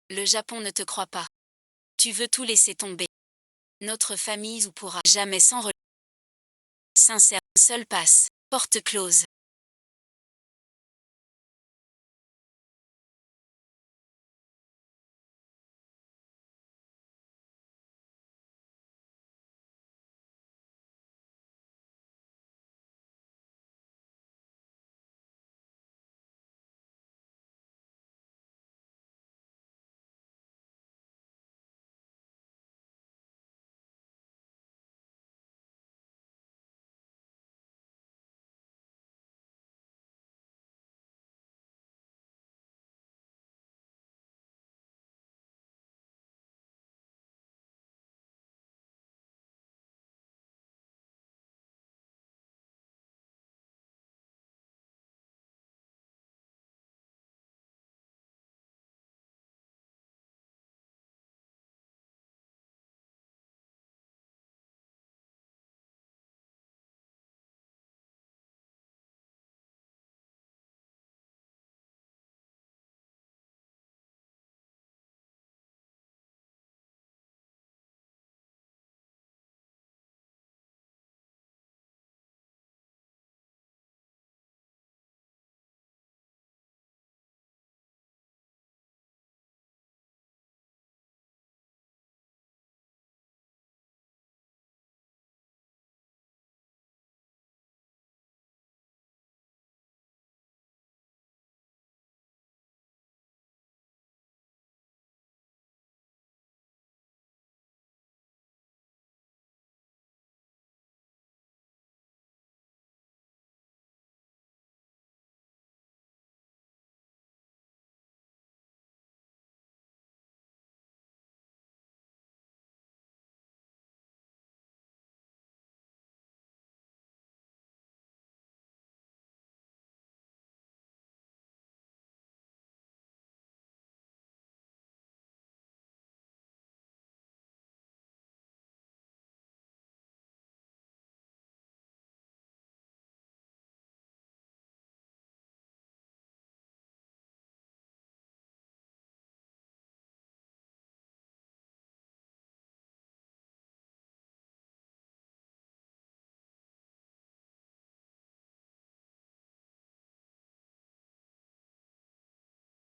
Le Japon ne te croit pas. Tu veux tout laisser tomber. Notre famille ou pourra jamais sans sincère, seul passe, porte close.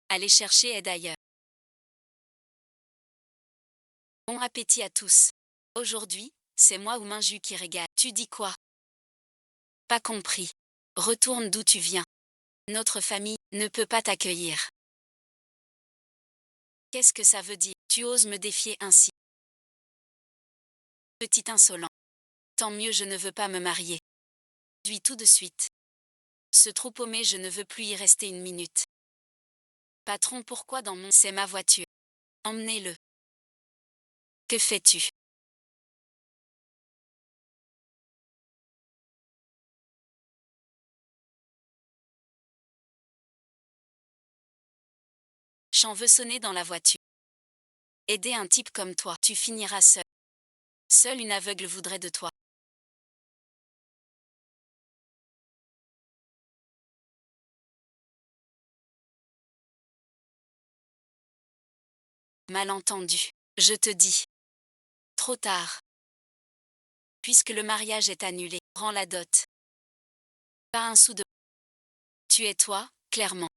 Allez chercher aide ailleurs. Bon appétit à tous. Aujourd'hui, c'est moi ou Minju qui régale. Tu dis quoi? Pas compris. Retourne d'où tu viens. Notre famille ne peut pas t'accueillir. Qu'est-ce que ça veut dire? Tu oses me défier ainsi? Petit insolent. Tant mieux, je ne veux pas me marier. Dis tout de suite. Ce trou paumé, je ne veux plus y rester une minute. Patron, pourquoi dans mon... C'est ma voiture. Emmenez-le. Que fais-tu? J'en veux sonner dans la voiture. Aider un type comme toi, tu finiras seul. Seule une aveugle voudrait de toi. Malentendu. Je te dis. Trop tard. Puisque le mariage est annulé, rends la dot. Pas un sou de... Tu es toi, clairement.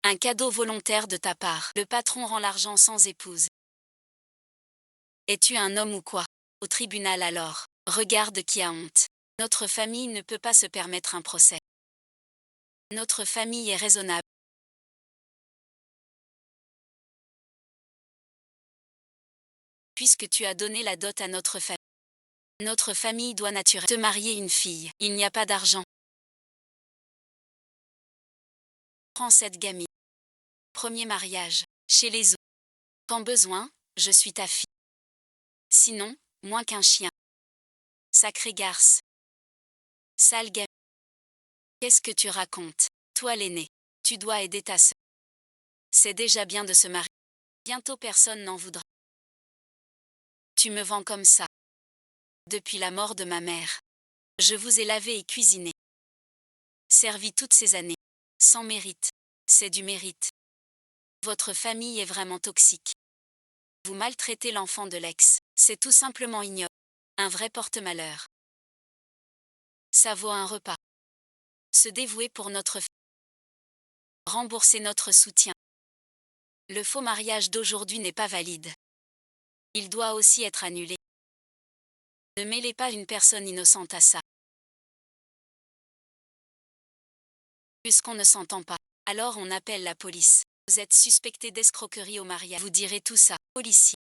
Un cadeau volontaire de ta part. Le patron rend l'argent sans épouse. Es-tu un homme ou quoi? Au tribunal alors. Regarde qui a honte. Notre famille ne peut pas se permettre un procès. Notre famille est raisonnable. Puisque tu as donné la dot à notre famille. Notre famille doit naturellement te marier une fille. Il n'y a pas d'argent. Prends cette gamine. Premier mariage. Chez les autres. Quand besoin, je suis ta fille. Sinon, moins qu'un chien. Sacré garce. Sale gamine. Qu'est-ce que tu racontes? Toi l'aîné. Tu dois aider ta sœur. C'est déjà bien de se marier. Bientôt personne n'en voudra. Tu me vends comme ça. Depuis la mort de ma mère. Je vous ai lavé et cuisiné. servi toutes ces années. Sans mérite. C'est du mérite. Votre famille est vraiment toxique. Vous maltraitez l'enfant de l'ex. C'est tout simplement ignoble. Un vrai porte-malheur. Ça vaut un repas. Se dévouer pour notre fille. Rembourser notre soutien. Le faux mariage d'aujourd'hui n'est pas valide. Il doit aussi être annulé. Ne mêlez pas une personne innocente à ça. Puisqu'on ne s'entend pas, alors on appelle la police. Vous êtes suspecté d'escroquerie au mariage. Vous direz tout ça, policier.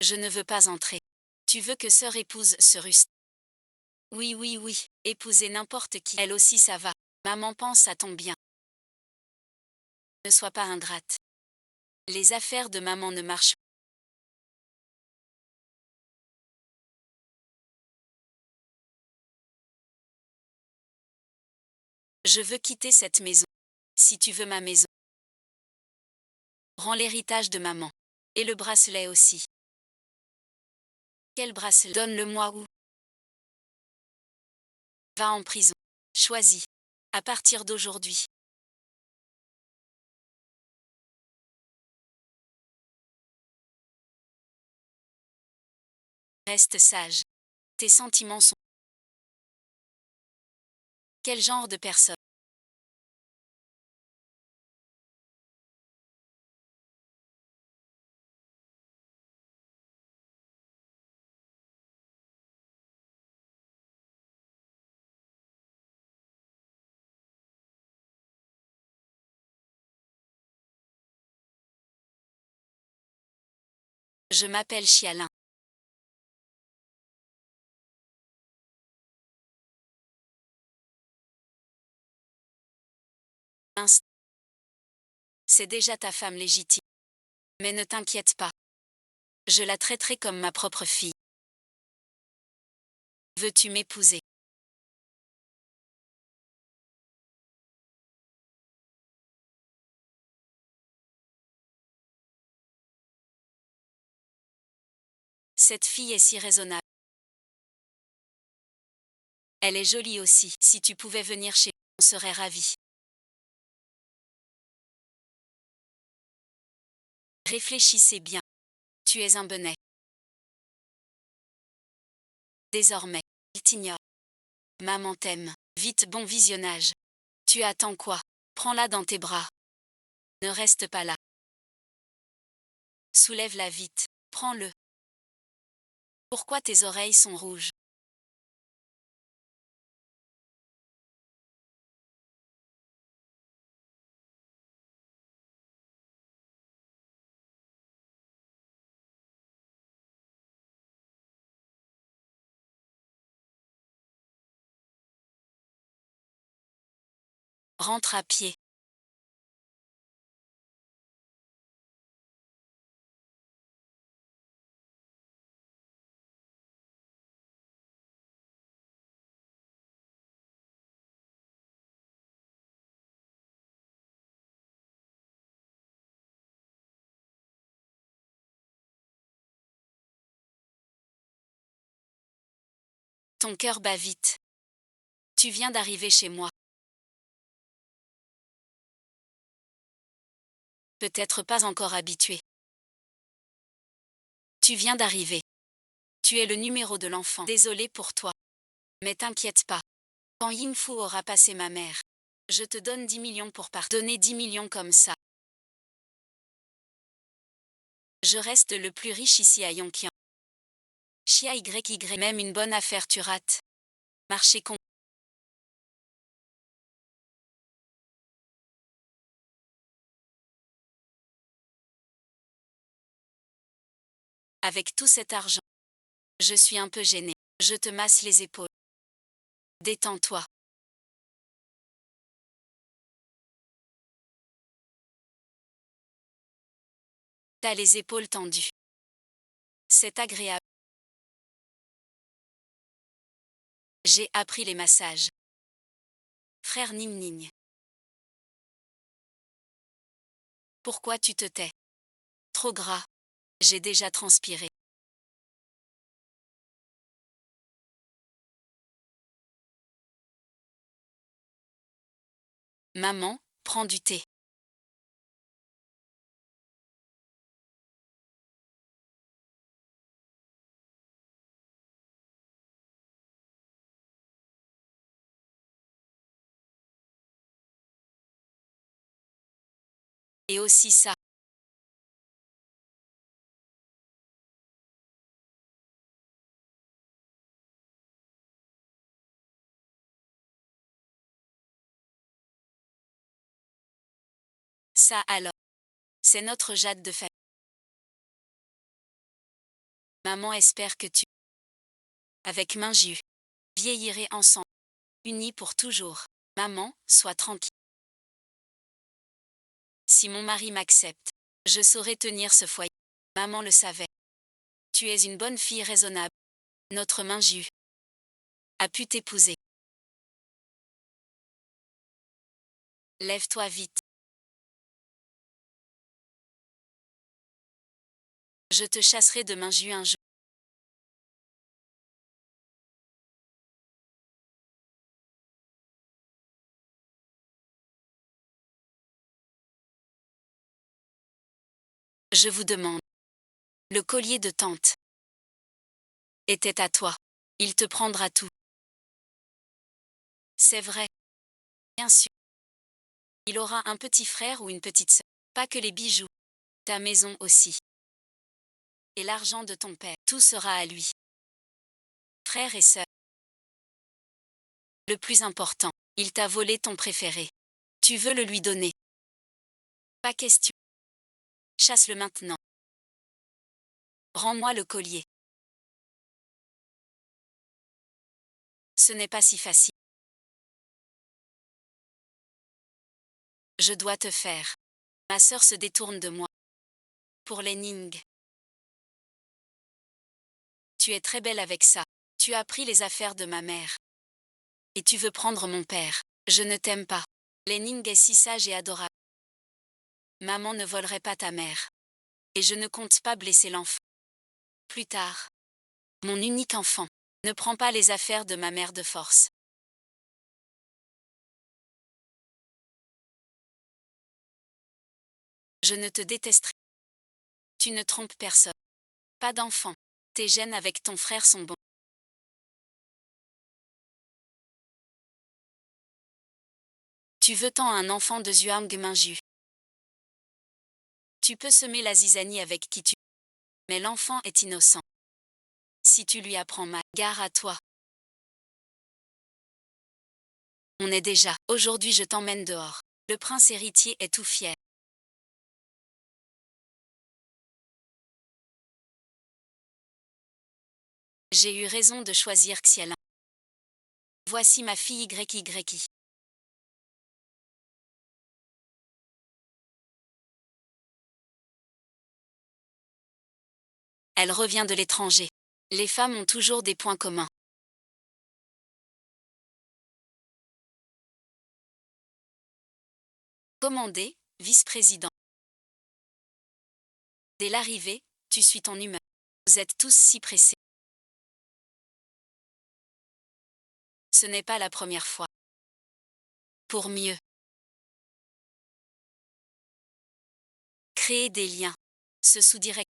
Je ne veux pas entrer. Tu veux que sœur épouse ce russe? Oui, oui, oui, épousez n'importe qui. Elle aussi ça va. Maman pense à ton bien. Ne sois pas ingrate. Les affaires de maman ne marchent pas. Je veux quitter cette maison. Si tu veux ma maison. Rends l'héritage de maman. Et le bracelet aussi. Quel bracelet? Donne-le-moi où? Va en prison. Choisis. À partir d'aujourd'hui. Reste sage. Tes sentiments sont... Quel genre de personne? Je m'appelle Chialin. Mince. C'est déjà ta femme légitime. Mais ne t'inquiète pas. Je la traiterai comme ma propre fille. Veux-tu m'épouser? Cette fille est si raisonnable. Elle est jolie aussi. Si tu pouvais venir chez nous, on serait ravis. Réfléchissez bien. Tu es un bonnet. Désormais, il t'ignore. Maman t'aime. Vite, bon visionnage. Tu attends quoi? Prends-la dans tes bras. Ne reste pas là. Soulève-la vite. Prends-le. Pourquoi tes oreilles sont rouges? Rentre à pied. Ton cœur bat vite. Tu viens d'arriver chez moi. Peut-être pas encore habitué. Tu viens d'arriver. Tu es le numéro de l'enfant. Désolé pour toi. Mais t'inquiète pas. Quand Yingfu aura passé ma mère, je te donne 10 millions pour pardonner 10 millions comme ça. Je reste le plus riche ici à Yongqiang. Chia YY, même une bonne affaire tu rates. Marché con. Avec tout cet argent, je suis un peu gêné. Je te masse les épaules. Détends-toi. T'as les épaules tendues. C'est agréable. J'ai appris les massages. Frère Ning Ning. Pourquoi tu te tais? Trop gras. J'ai déjà transpiré. Maman, prends du thé. Et aussi ça. Ça alors. C'est notre Jade de famille. Maman espère que tu, avec Minju, vieillirez ensemble, unis pour toujours. Maman, sois tranquille. Si mon mari m'accepte, je saurai tenir ce foyer. Maman le savait. Tu es une bonne fille raisonnable. Notre Minju a pu t'épouser. Lève-toi vite. Je te chasserai de Minju un jour. Je vous demande. Le collier de tante était à toi. Il te prendra tout. C'est vrai. Bien sûr. Il aura un petit frère ou une petite sœur. Pas que les bijoux. Ta maison aussi. Et l'argent de ton père. Tout sera à lui. Frère et sœur. Le plus important. Il t'a volé ton préféré. Tu veux le lui donner. Pas question. Chasse-le maintenant. Rends-moi le collier. Ce n'est pas si facile. Je dois te faire. Ma sœur se détourne de moi. Pour les Ning. Tu es très belle avec ça. Tu as pris les affaires de ma mère. Et tu veux prendre mon père. Je ne t'aime pas. Léning est si sage et adorable. Maman ne volerait pas ta mère. Et je ne compte pas blesser l'enfant. Plus tard. Mon unique enfant. Ne prends pas les affaires de ma mère de force. Je ne te détesterai. Tu ne trompes personne. Pas d'enfant. Tes gènes avec ton frère sont bons. Tu veux tant un enfant de Zhuang Minju. Tu peux semer la zizanie avec qui tu. Mais l'enfant est innocent. Si tu lui apprends mal, gare à toi. On est déjà. Aujourd'hui je t'emmène dehors. Le prince héritier est tout fier. J'ai eu raison de choisir Xialan. Voici ma fille YY. Elle revient de l'étranger. Les femmes ont toujours des points communs. Commandé, vice-président. Dès l'arrivée, tu suis ton humeur. Vous êtes tous si pressés. Ce n'est pas la première fois. Pour mieux. Créer des liens. Ce sous-direct.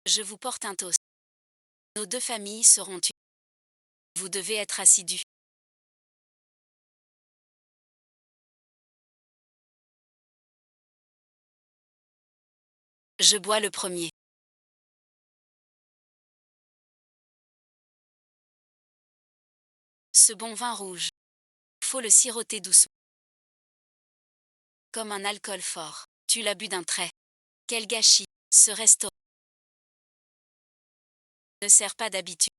Je vous porte un toast. Nos deux familles seront unies. Vous devez être assidus. Je bois le premier. Ce bon vin rouge. Faut le siroter doucement. Comme un alcool fort. Tu l'as bu d'un trait. Quel gâchis. Ce resto ne sert pas d'habitude.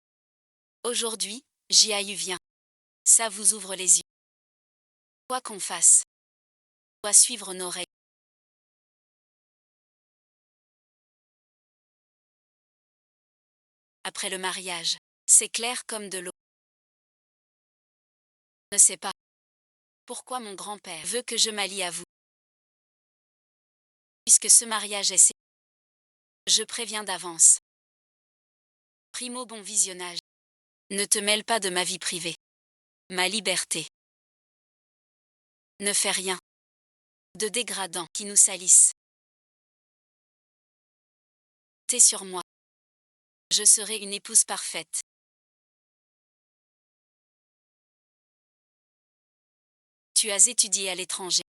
Aujourd'hui, J.A.U. vient. Ça vous ouvre les yeux. Quoi qu'on fasse. On doit suivre nos règles. Après le mariage. C'est clair comme de l'eau. Je ne sais pas. Pourquoi mon grand-père veut que je m'allie à vous. Puisque ce mariage est séparé. Je préviens d'avance. Primo bon visionnage. Ne te mêle pas de ma vie privée. Ma liberté. Ne fais rien de dégradant qui nous salisse. T'es sur moi. Je serai une épouse parfaite. Tu as étudié à l'étranger.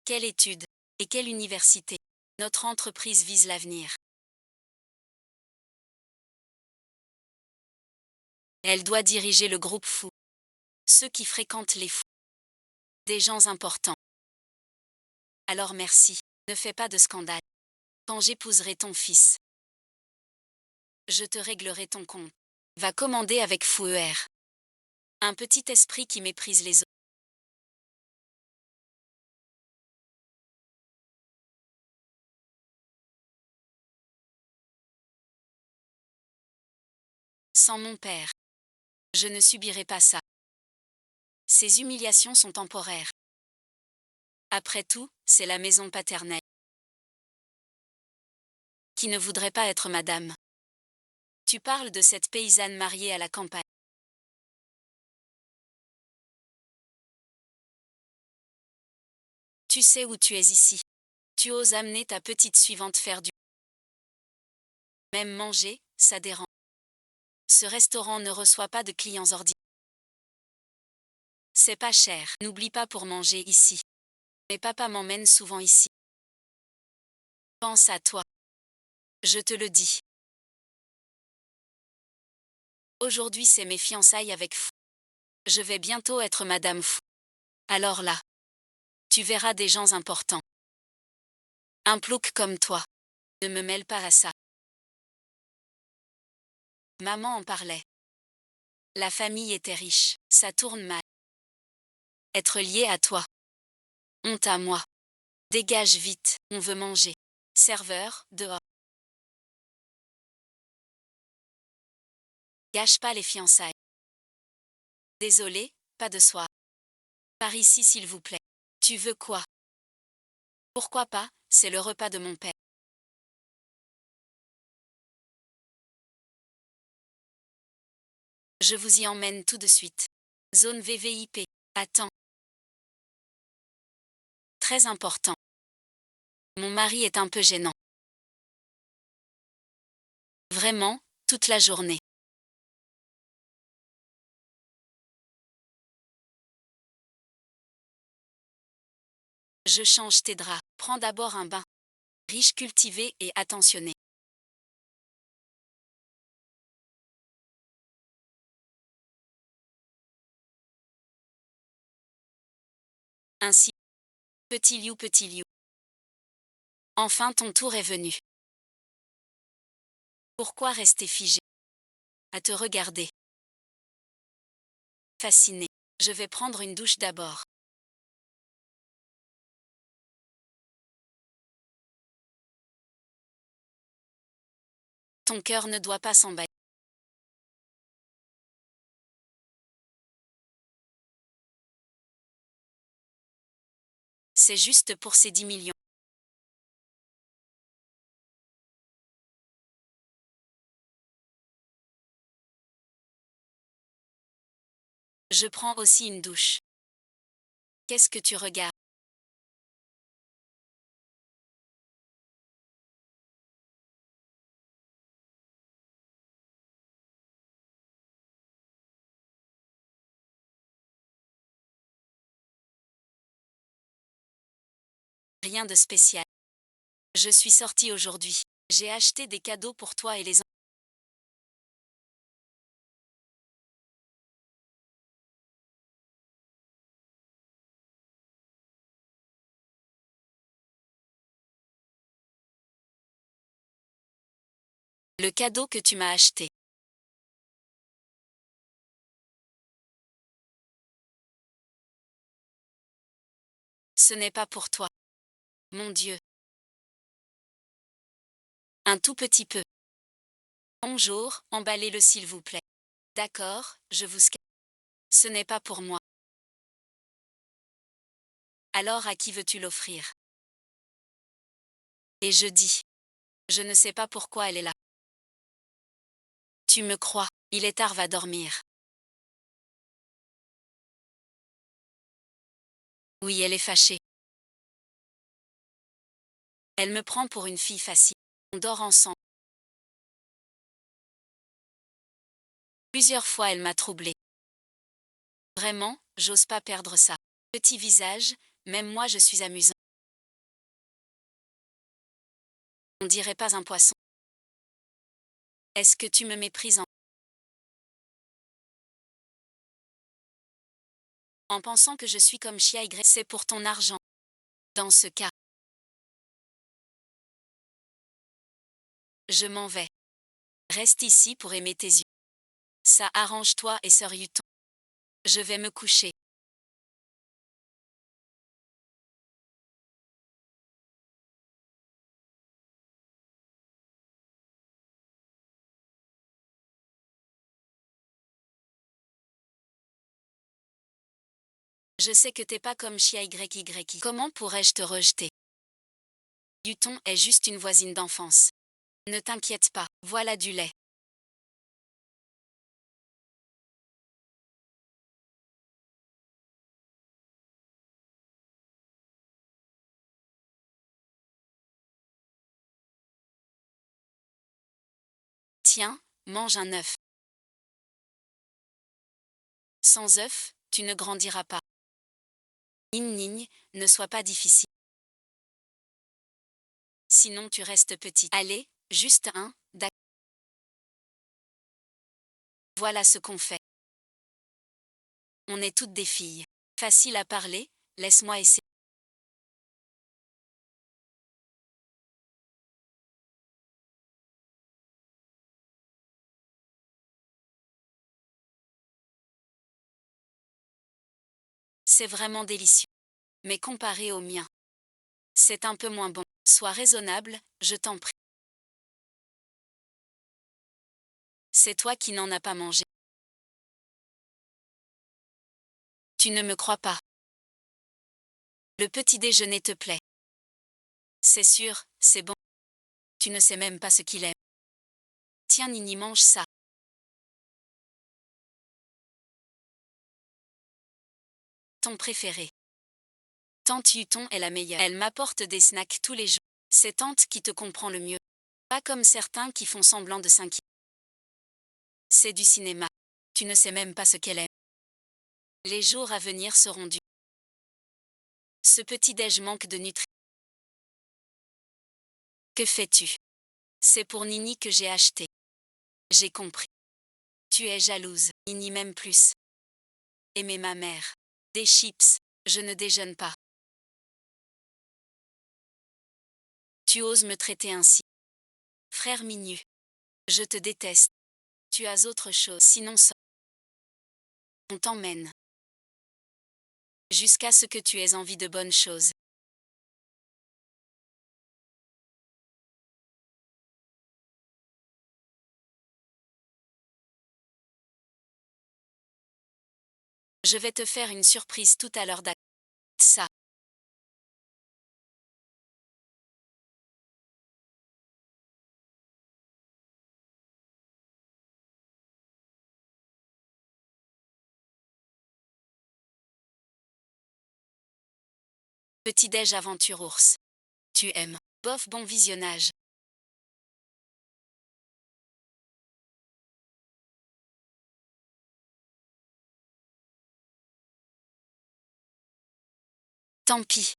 Quelle étude? Et quelle université? Notre entreprise vise l'avenir. Elle doit diriger le groupe fou. Ceux qui fréquentent les fous. Des gens importants. Alors merci. Ne fais pas de scandale. Quand j'épouserai ton fils, je te réglerai ton compte. Va commander avec Fouer. Un petit esprit qui méprise les autres. Sans mon père, je ne subirai pas ça. Ces humiliations sont temporaires. Après tout, c'est la maison paternelle. Qui ne voudrait pas être madame? Tu parles de cette paysanne mariée à la campagne. Tu sais où tu es ici. Tu oses amener ta petite suivante faire du... Même manger, ça dérange. Ce restaurant ne reçoit pas de clients ordinaires. C'est pas cher. N'oublie pas pour manger ici. Mais papa m'emmène souvent ici. Pense à toi. Je te le dis. Aujourd'hui c'est mes fiançailles avec Fou. Je vais bientôt être Madame Fou. Alors là, tu verras des gens importants. Un plouc comme toi. Ne me mêle pas à ça. Maman en parlait. La famille était riche, ça tourne mal. Être lié à toi. Honte à moi. Dégage vite, on veut manger. Serveur, dehors. Gâche pas les fiançailles. Désolé, pas de soir. Par ici s'il vous plaît. Tu veux quoi? Pourquoi pas, c'est le repas de mon père. Je vous y emmène tout de suite. Zone VVIP. Attends. Très important. Mon mari est un peu gênant. Vraiment, toute la journée. Je change tes draps. Prends d'abord un bain. Riche, cultivé et attentionné. Ainsi. Petit liou, petit liou. Enfin ton tour est venu. Pourquoi rester figé? À te regarder. Fasciné. Je vais prendre une douche d'abord. Ton cœur ne doit pas s'emballer. C'est juste pour ces 10 millions. Je prends aussi une douche. Qu'est-ce que tu regardes? Rien de spécial. Je suis sortie aujourd'hui. J'ai acheté des cadeaux pour toi et les enfants. Le cadeau que tu m'as acheté. Ce n'est pas pour toi. Mon Dieu. Un tout petit peu. Bonjour, emballez-le s'il vous plaît. D'accord, je vous scanne. Ce n'est pas pour moi. Alors à qui veux-tu l'offrir? Et je dis. Je ne sais pas pourquoi elle est là. Tu me crois, il est tard, va dormir. Oui, elle est fâchée. Elle me prend pour une fille facile. On dort ensemble. Plusieurs fois elle m'a troublée. Vraiment, j'ose pas perdre ça. Petit visage, même moi je suis amusant. On dirait pas un poisson. Est-ce que tu me méprises en pensant que je suis comme Chia Y? C'est pour ton argent. Dans ce cas, je m'en vais. Reste ici pour aimer tes yeux. Ça arrange-toi et Sœur Yuton. Je vais me coucher. Je sais que t'es pas comme Chia YY. Comment pourrais-je te rejeter? Yuton est juste une voisine d'enfance. Ne t'inquiète pas, voilà du lait. Tiens, mange un œuf. Sans œuf, tu ne grandiras pas. Nigne, ne sois pas difficile. Sinon tu restes petit. Allez, juste un, d'accord. Voilà ce qu'on fait. On est toutes des filles. Facile à parler, laisse-moi essayer. C'est vraiment délicieux. Mais comparé au mien, c'est un peu moins bon. Sois raisonnable, je t'en prie. C'est toi qui n'en as pas mangé. Tu ne me crois pas. Le petit déjeuner te plaît. C'est sûr, c'est bon. Tu ne sais même pas ce qu'il aime. Tiens Nini, mange ça. Ton préféré. Tante Yuton est la meilleure. Elle m'apporte des snacks tous les jours. C'est tante qui te comprend le mieux. Pas comme certains qui font semblant de s'inquiéter. C'est du cinéma. Tu ne sais même pas ce qu'elle aime. Les jours à venir seront durs. Ce petit-déj manque de nutriments. Que fais-tu? C'est pour Nini que j'ai acheté. J'ai compris. Tu es jalouse. Nini m'aime plus. Aimer ma mère. Des chips. Je ne déjeune pas. Tu oses me traiter ainsi. Frère Minu. Je te déteste. Tu as autre chose. Sinon ça. On t'emmène. Jusqu'à ce que tu aies envie de bonnes choses. Je vais te faire une surprise tout à l'heure d'acte. Ça. Petit-déj aventure ours. Tu aimes. Bof, bon visionnage. Tant pis.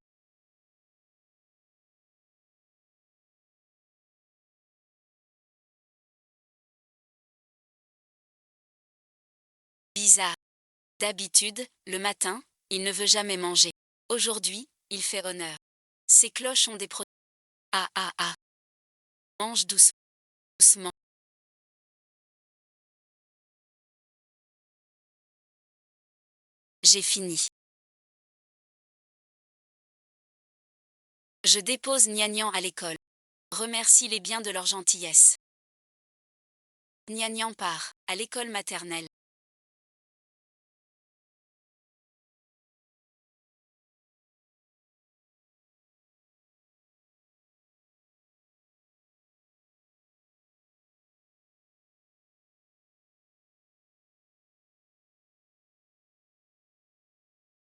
Bizarre. D'habitude, le matin, il ne veut jamais manger. Aujourd'hui, il fait honneur. Ces cloches ont des protéines. Ah ah ah. Mange doucement. Doucement. J'ai fini. Je dépose Niagnan à l'école. Remercie les biens de leur gentillesse. Niagnan part, à l'école maternelle.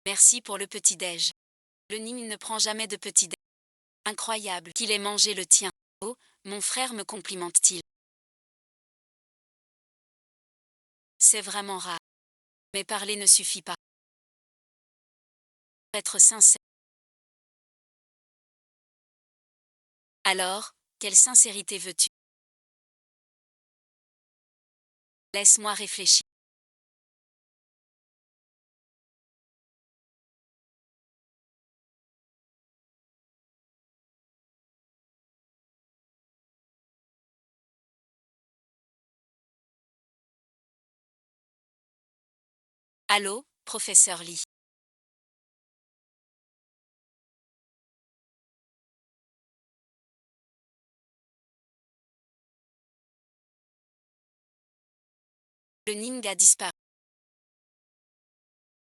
Merci pour le petit-déj. Le Ning ne prend jamais de petit déj. Incroyable qu'il ait mangé le tien. Oh, mon frère me complimente-t-il. C'est vraiment rare. Mais parler ne suffit pas. Être sincère. Alors, quelle sincérité veux-tu? Laisse-moi réfléchir. Allô, professeur Lee. Le Ning a disparu.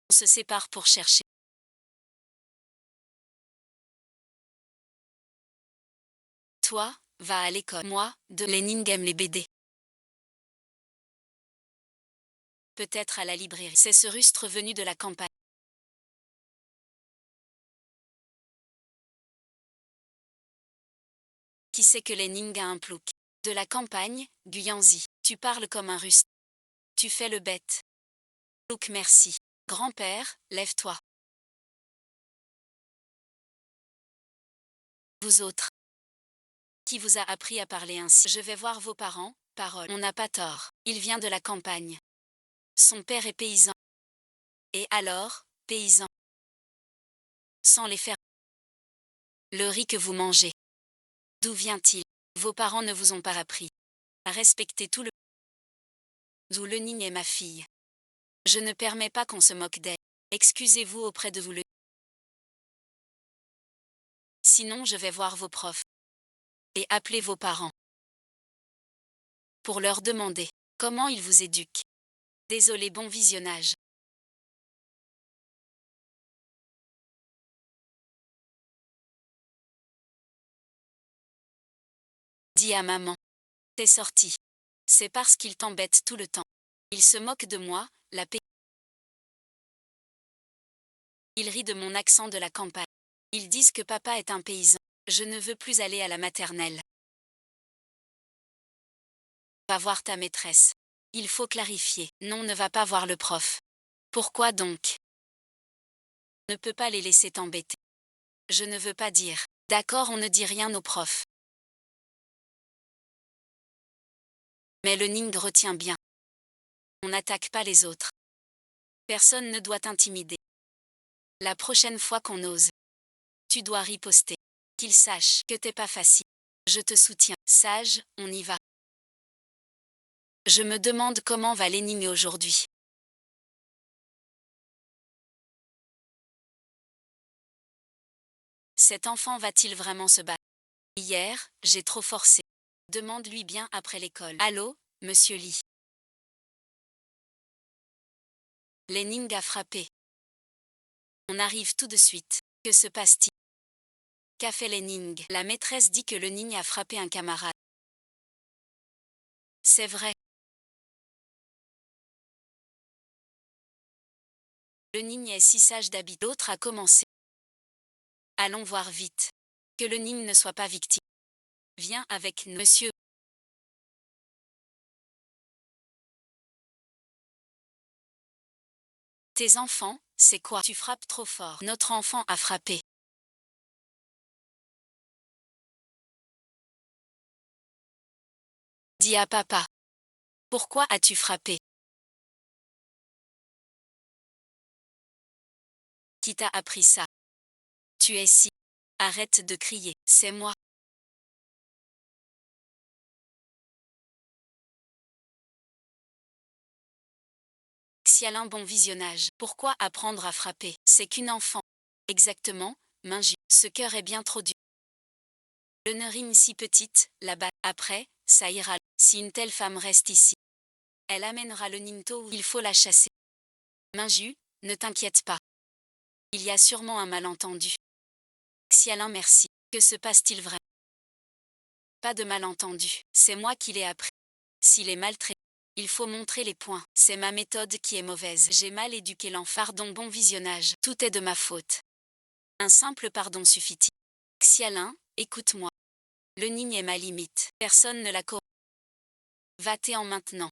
On se sépare pour chercher. Toi, va à l'école. Moi, les Ning aime les BD. Peut-être à la librairie. C'est ce rustre venu de la campagne. Qui sait que les Ning a un plouc? De la campagne, Guyanzi. Tu parles comme un russe. Tu fais le bête. Plouc, merci. Grand-père, lève-toi. Vous autres. Qui vous a appris à parler ainsi? Je vais voir vos parents, parole. On n'a pas tort. Il vient de la campagne. Son père est paysan. Et alors, paysan. Sans les faire. Le riz que vous mangez. D'où vient-il? Vos parents ne vous ont pas appris à respecter tout le. D'où le Ning est ma fille. Je ne permets pas qu'on se moque d'elle. Excusez-vous auprès de vous le. Sinon je vais voir vos profs. Et appeler vos parents. Pour leur demander comment ils vous éduquent. Désolé, bon visionnage. Dis à maman. T'es sorti. C'est parce qu'il t'embête tout le temps. Il se moque de moi, la paix. Il rit de mon accent de la campagne. Ils disent que papa est un paysan. Je ne veux plus aller à la maternelle. Va voir ta maîtresse. Il faut clarifier. Non, ne va pas voir le prof. Pourquoi donc? Ne peut pas les laisser t'embêter. Je ne veux pas dire. D'accord, on ne dit rien aux profs. Mais le Ning retient bien. On n'attaque pas les autres. Personne ne doit t'intimider. La prochaine fois qu'on ose, tu dois riposter. Qu'il sache que t'es pas facile. Je te soutiens. Sage, on y va. Je me demande comment va l'énigme aujourd'hui. Cet enfant va-t-il vraiment se battre? Hier, j'ai trop forcé. Demande-lui bien après l'école. Allô, monsieur Lee. L'énigme a frappé. On arrive tout de suite. Que se passe-t-il? Qu'a fait l'énigme? La maîtresse dit que le Ning a frappé un camarade. C'est vrai. Le Ning est si sage d'habitude. L'autre a commencé. Allons voir vite. Que le Ning ne soit pas victime. Viens avec nous, monsieur. Tes enfants, c'est quoi? Tu frappes trop fort. Notre enfant a frappé. Dis à papa. Pourquoi as-tu frappé? Qui t'a appris ça? Tu es si. Arrête de crier, c'est moi. Xialin, bon visionnage. Pourquoi apprendre à frapper? C'est qu'une enfant. Exactement, Minji. Ce cœur est bien trop dur. Le narine si petite, là-bas. Après, ça ira. Si une telle femme reste ici, elle amènera le Ninto où il faut la chasser. Minju, ne t'inquiète pas. Il y a sûrement un malentendu. Xialin, merci. Que se passe-t-il vraiment? Pas de malentendu. C'est moi qui l'ai appris. S'il est maltraité, il faut montrer les points. C'est ma méthode qui est mauvaise. J'ai mal éduqué l'enfant. Pardon, bon visionnage. Tout est de ma faute. Un simple pardon suffit-il? Xialin, écoute-moi. Le Ning est ma limite. Personne ne la corrompt. Va-t'en maintenant.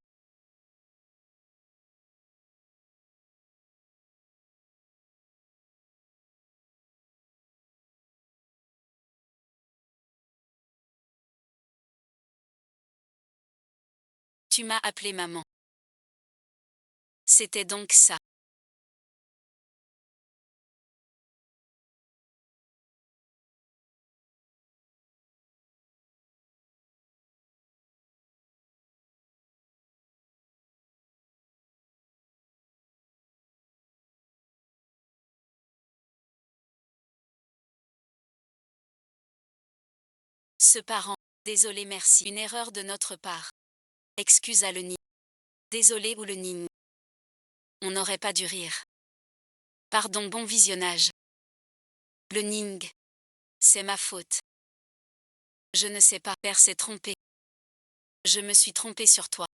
Tu m'as appelé maman. C'était donc ça. Ce parent, désolé merci. Une erreur de notre part. Excuse à le Ning. Désolé ou le Ning. On n'aurait pas dû rire. Pardon, bon visionnage. Le Ning. C'est ma faute. Je ne sais pas, père s'est trompé. Je me suis trompé sur toi.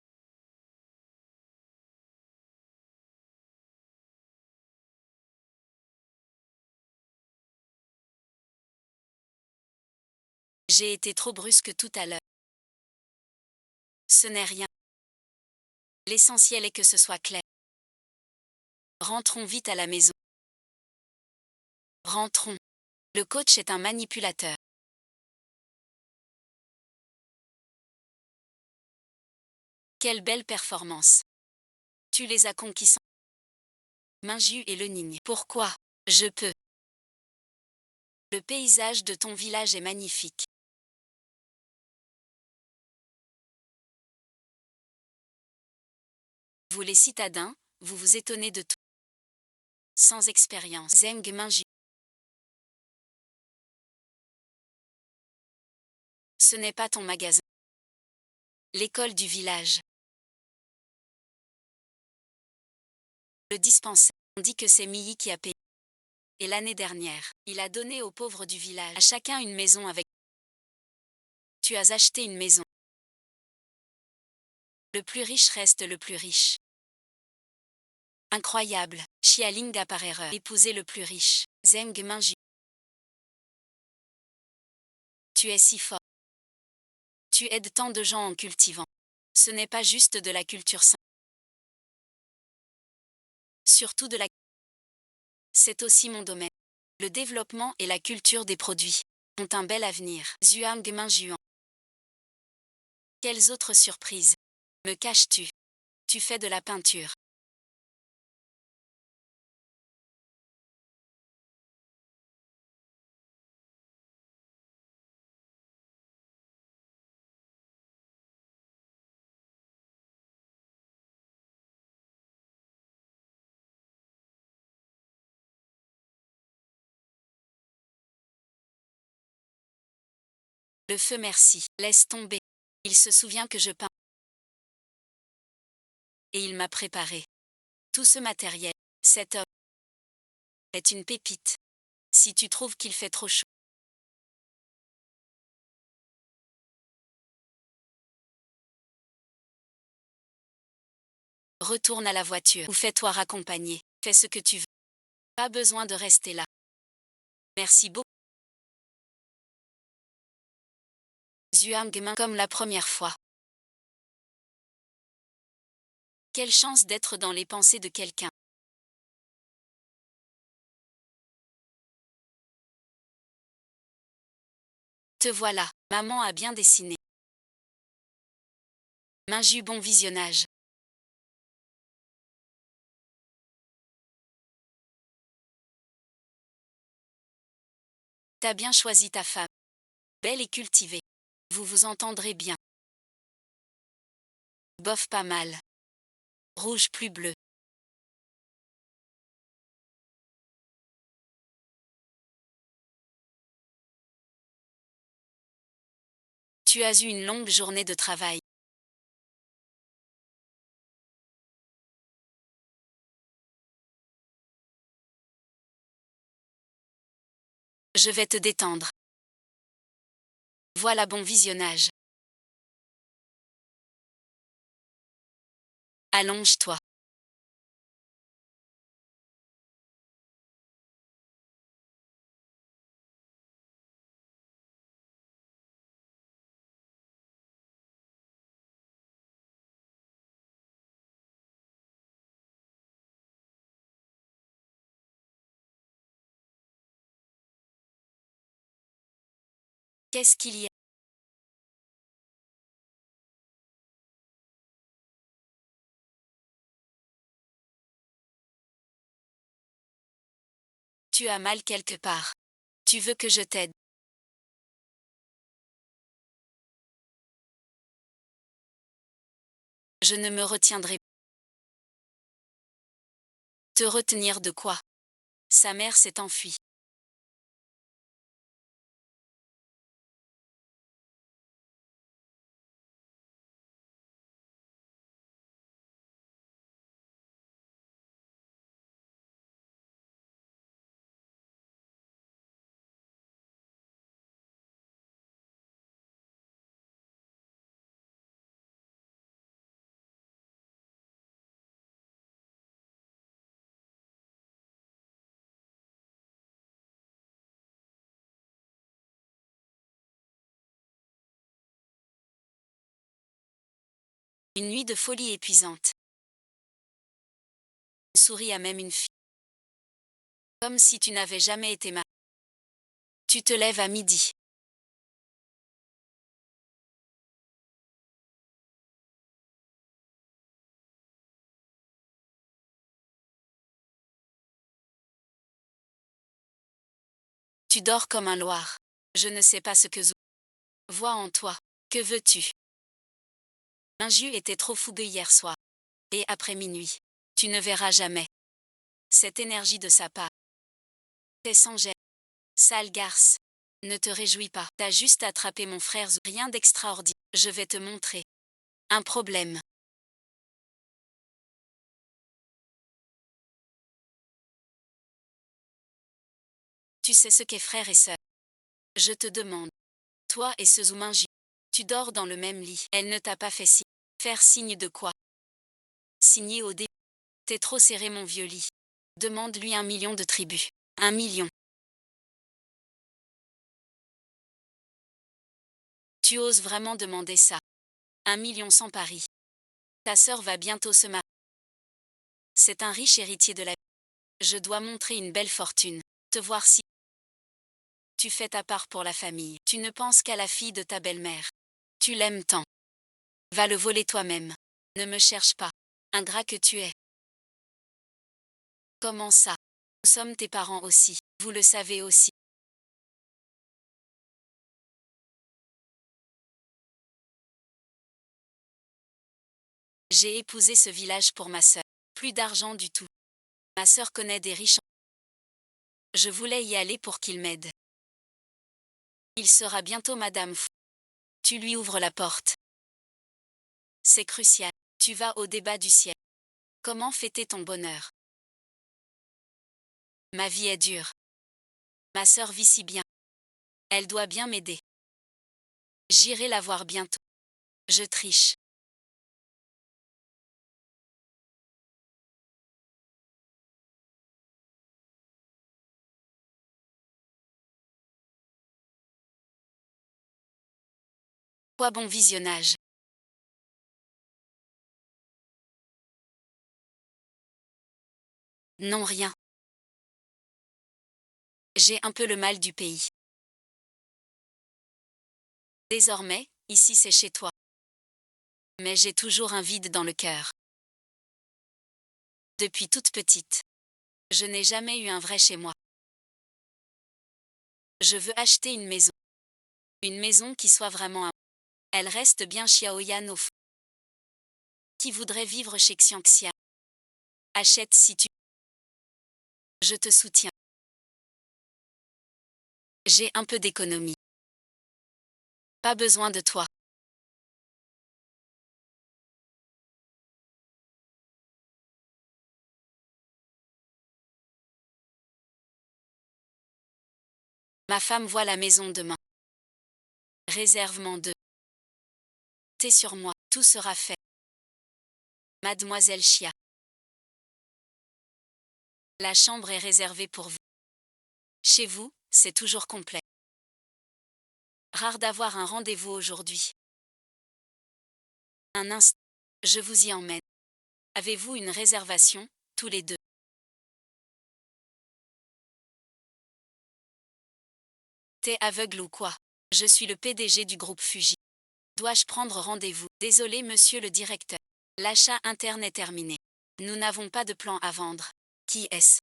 J'ai été trop brusque tout à l'heure. Ce n'est rien. L'essentiel est que ce soit clair. Rentrons vite à la maison. Rentrons. Le coach est un manipulateur. Quelle belle performance. Tu les as conquis sans Minju et le Ning. Pourquoi? Je peux. Le paysage de ton village est magnifique. Vous les citadins, vous vous étonnez de tout. Sans expérience. Zeng Minju. Ce n'est pas ton magasin. L'école du village. Le dispensaire. On dit que c'est Miyi qui a payé. Et l'année dernière, il a donné aux pauvres du village. À chacun une maison avec. Tu as acheté une maison. Le plus riche reste le plus riche. Incroyable. Xialing a par erreur épousé le plus riche. Zeng Minju. Tu es si fort. Tu aides tant de gens en cultivant. Ce n'est pas juste de la culture simple. Surtout de la. C'est aussi mon domaine. Le développement et la culture des produits ont un bel avenir. Zhuang Minjuan. Quelles autres surprises me caches-tu? Tu fais de la peinture. Le feu merci. Laisse tomber. Il se souvient que je peins. Et il m'a préparé. Tout ce matériel. Cet homme est une pépite. Si tu trouves qu'il fait trop chaud. Retourne à la voiture ou fais-toi raccompagner. Fais ce que tu veux. Pas besoin de rester là. Merci beaucoup. Zhuang Min comme la première fois. Quelle chance d'être dans les pensées de quelqu'un. Te voilà, maman a bien dessiné. Minju bon visionnage. T'as bien choisi ta femme. Belle et cultivée. Vous vous entendrez bien. Bof pas mal. Rouge plus bleu. Tu as eu une longue journée de travail. Je vais te détendre. Voilà bon visionnage. Allonge-toi. Qu'est-ce qu'il y a? Tu as mal quelque part. Tu veux que je t'aide? Je ne me retiendrai pas. Te retenir de quoi? Sa mère s'est enfuie. Une nuit de folie épuisante. Une souris a même une fille. Comme si tu n'avais jamais été marié. Tu te lèves à midi. Tu dors comme un loir. Je ne sais pas ce que vois en toi. Que veux-tu? L'injus était trop fougueux hier soir. Et après minuit. Tu ne verras jamais. Cette énergie de sa part. T'es sans gêne. Sale garce. Ne te réjouis pas. T'as juste attrapé mon frère. Rien d'extraordinaire. Je vais te montrer. Un problème. Tu sais ce qu'est frère et sœur. Je te demande. Toi et ce Zoumingi. Tu dors dans le même lit. Elle ne t'a pas fait signe. Faire signe de quoi? Signer au début. T'es trop serré mon vieux lit. Demande-lui 1 million de tribus. 1 million. Tu oses vraiment demander ça? 1 million sans pari. Ta sœur va bientôt se marier. C'est un riche héritier de la vie. Je dois montrer une belle fortune. Te voir si tu fais ta part pour la famille. Tu ne penses qu'à la fille de ta belle-mère. Tu l'aimes tant. Va le voler toi-même. Ne me cherche pas. Ingrat que tu es. Comment ça? Nous sommes tes parents aussi. Vous le savez aussi. J'ai épousé ce village pour ma sœur. Plus d'argent du tout. Ma sœur connaît des riches. Je voulais y aller pour qu'il m'aide. Il sera bientôt Madame Fou. Tu lui ouvres la porte. C'est crucial. Tu vas au débat du ciel. Comment fêter ton bonheur? Ma vie est dure. Ma sœur vit si bien. Elle doit bien m'aider. J'irai la voir bientôt. Je triche. Quoi bon visionnage. Non rien. J'ai un peu le mal du pays. Désormais, ici c'est chez toi. Mais j'ai toujours un vide dans le cœur. Depuis toute petite. Je n'ai jamais eu un vrai chez moi. Je veux acheter une maison. Une maison qui soit vraiment à moi. Elle reste bien Xiaoyan au fond. Qui voudrait vivre chez Xianxia? Achète si tu. Je te soutiens. J'ai un peu d'économie. Pas besoin de toi. Ma femme voit la maison demain. Réserve-m'en deux. T'es sur moi, tout sera fait. Mademoiselle Chia. La chambre est réservée pour vous. Chez vous, c'est toujours complet. Rare d'avoir un rendez-vous aujourd'hui. Un instant. Je vous y emmène. Avez-vous une réservation, tous les deux? T'es aveugle ou quoi? Je suis le PDG du groupe Fuji. Dois-je prendre rendez-vous? Désolé monsieur le directeur. L'achat interne est terminé. Nous n'avons pas de plan à vendre. Qui est-ce?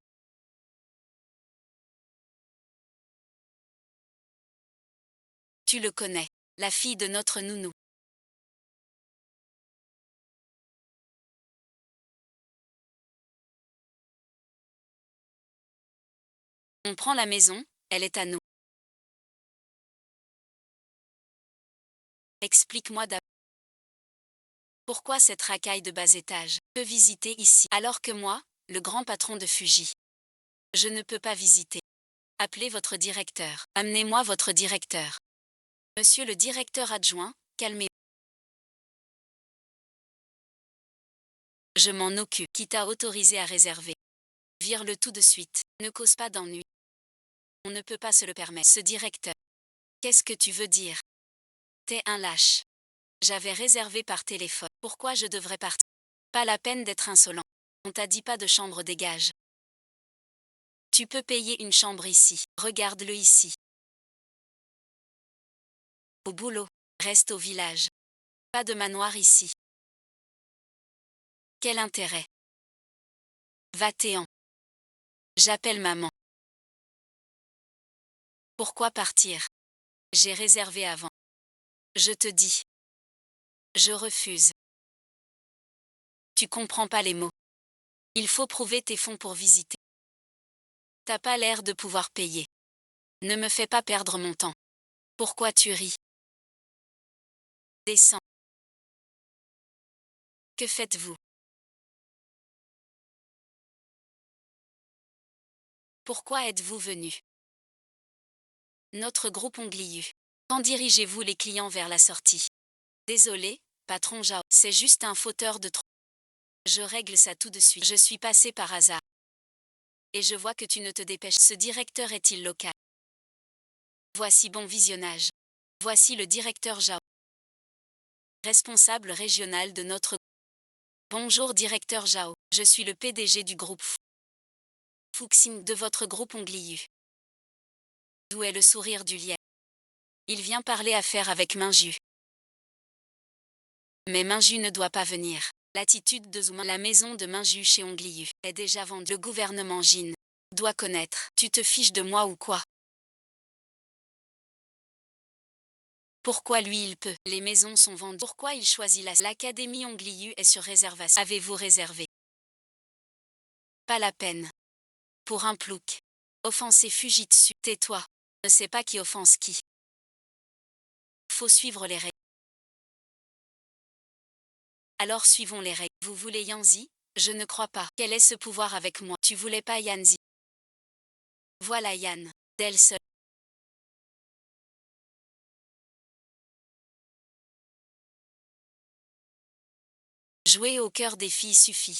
Tu le connais. La fille de notre nounou. On prend la maison, elle est à nous. Explique-moi d'abord. Pourquoi cette racaille de bas étage peut visiter ici alors que moi, le grand patron de Fuji, je ne peux pas visiter. Appelez votre directeur. Amenez-moi votre directeur. Monsieur le directeur adjoint, calmez-vous. Je m'en occupe. Qui t'a autorisé à réserver? Vire-le tout de suite. Ne cause pas d'ennui. On ne peut pas se le permettre. Ce directeur. Qu'est-ce que tu veux dire? T'es un lâche. J'avais réservé par téléphone. Pourquoi je devrais partir? Pas la peine d'être insolent. On t'a dit pas de chambre, dégage. Tu peux payer une chambre ici. Regarde-le ici. Au boulot. Reste au village. Pas de manoir ici. Quel intérêt? Va-t'en. J'appelle maman. Pourquoi partir? J'ai réservé avant. Je te dis. Je refuse. Tu comprends pas les mots. Il faut prouver tes fonds pour visiter. T'as pas l'air de pouvoir payer. Ne me fais pas perdre mon temps. Pourquoi tu ris? Descends. Que faites-vous? Pourquoi êtes-vous venu? Notre groupe Ongliu. Quand dirigez-vous les clients vers la sortie? Désolé, patron Jao, c'est juste un fauteur de trop. Je règle ça tout de suite. Je suis passé par hasard. Et je vois que tu ne te dépêches. Ce directeur est-il local? Voici bon visionnage. Voici le directeur Jao. Responsable régional de notre. Bonjour directeur Jao, je suis le PDG du groupe Fuxing de votre groupe Ongliu. D'où est le sourire du lien? Il vient parler affaire avec Minju. Mais Minju ne doit pas venir. L'attitude de Zouma, la maison de Minju chez Ongliu, est déjà vendue. Le gouvernement Jin doit connaître. Tu te fiches de moi ou quoi? Pourquoi lui il peut? Les maisons sont vendues. Pourquoi il choisit l'académie Ongliu est sur réservation. Avez-vous réservé? Pas la peine. Pour un plouc. Offenser Fujitsu. Tais-toi. Ne sais pas qui offense qui. Faut suivre les règles. Alors suivons les règles. Vous voulez Yanzi? Je ne crois pas. Quel est ce pouvoir avec moi? Tu voulais pas Yanzi? Voilà Yann. D'elle seule. Jouer au cœur des filles suffit.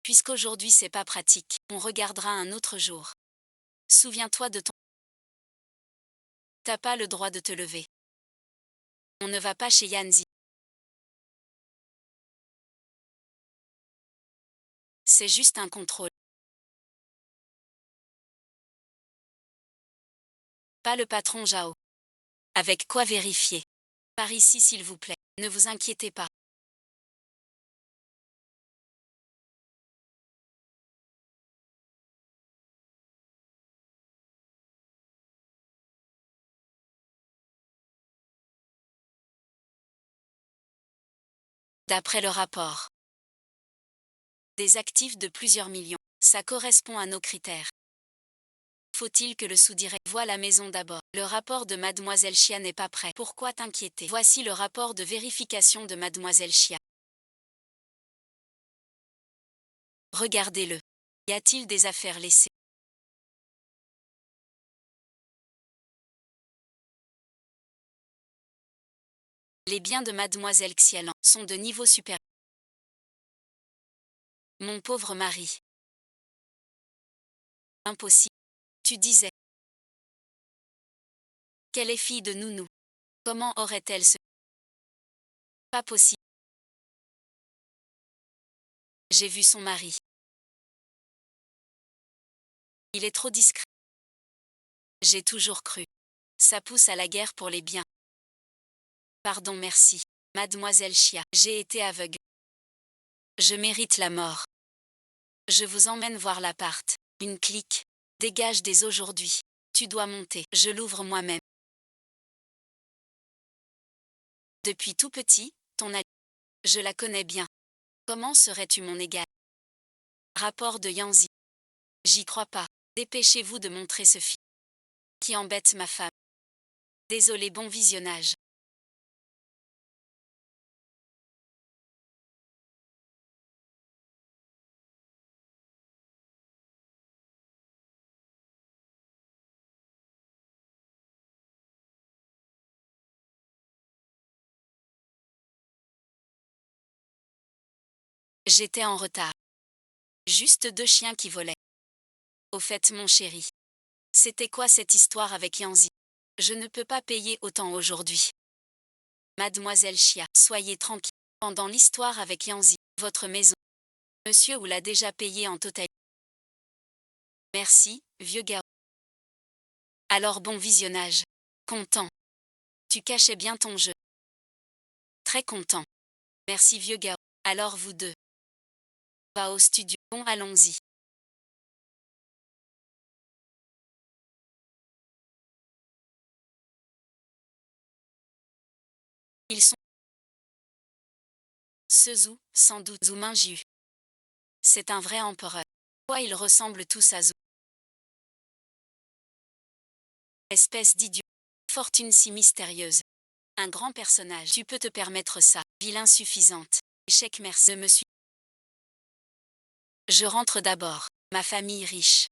Puisqu'aujourd'hui c'est pas pratique, on regardera un autre jour. Souviens-toi de ton. T'as pas le droit de te lever. On ne va pas chez Yanzi. C'est juste un contrôle. Pas le patron Jao. Avec quoi vérifier? Par ici s'il vous plaît. Ne vous inquiétez pas. D'après le rapport des actifs de plusieurs millions, ça correspond à nos critères. Faut-il que le sous-direct voie la maison d'abord? Le rapport de Mademoiselle Chia n'est pas prêt. Pourquoi t'inquiéter? Voici le rapport de vérification de Mademoiselle Chia. Regardez-le. Y a-t-il des affaires laissées? Les biens de Mademoiselle Xialan sont de niveau supérieur. Mon pauvre mari. Impossible. Tu disais qu'elle est fille de Nounou. Comment aurait-elle ce... Pas possible. J'ai vu son mari. Il est trop discret. J'ai toujours cru. Ça pousse à la guerre pour les biens. Pardon, merci. Mademoiselle Chia, j'ai été aveugle. Je mérite la mort. Je vous emmène voir l'appart. Une clique. Dégage dès aujourd'hui. Tu dois monter. Je l'ouvre moi-même. Depuis tout petit, ton allié. Je la connais bien. Comment serais-tu mon égal? Rapport de Yanzi. J'y crois pas. Dépêchez-vous de montrer ce film. Qui embête ma femme. Désolé, bon visionnage. J'étais en retard. Juste 2 chiens qui volaient. Au fait, mon chéri. C'était quoi cette histoire avec Yanzi? Je ne peux pas payer autant aujourd'hui. Mademoiselle Chia, soyez tranquille. Pendant l'histoire avec Yanzi, votre maison. Monsieur ou l'a déjà payé en totalité. Merci, vieux gars. Alors bon visionnage. Content. Tu cachais bien ton jeu. Très content. Merci vieux gars. Alors vous deux. Va au studio. Bon, allons-y. Ils sont. Sezou, sans doute Zoumingiu. C'est un vrai empereur. Pourquoi ils ressemblent tous à Zou? Espèce d'idiot. Fortune si mystérieuse. Un grand personnage. Tu peux te permettre ça. Ville insuffisante. Échec, merci. Ne me suis. Je rentre d'abord. Ma famille riche.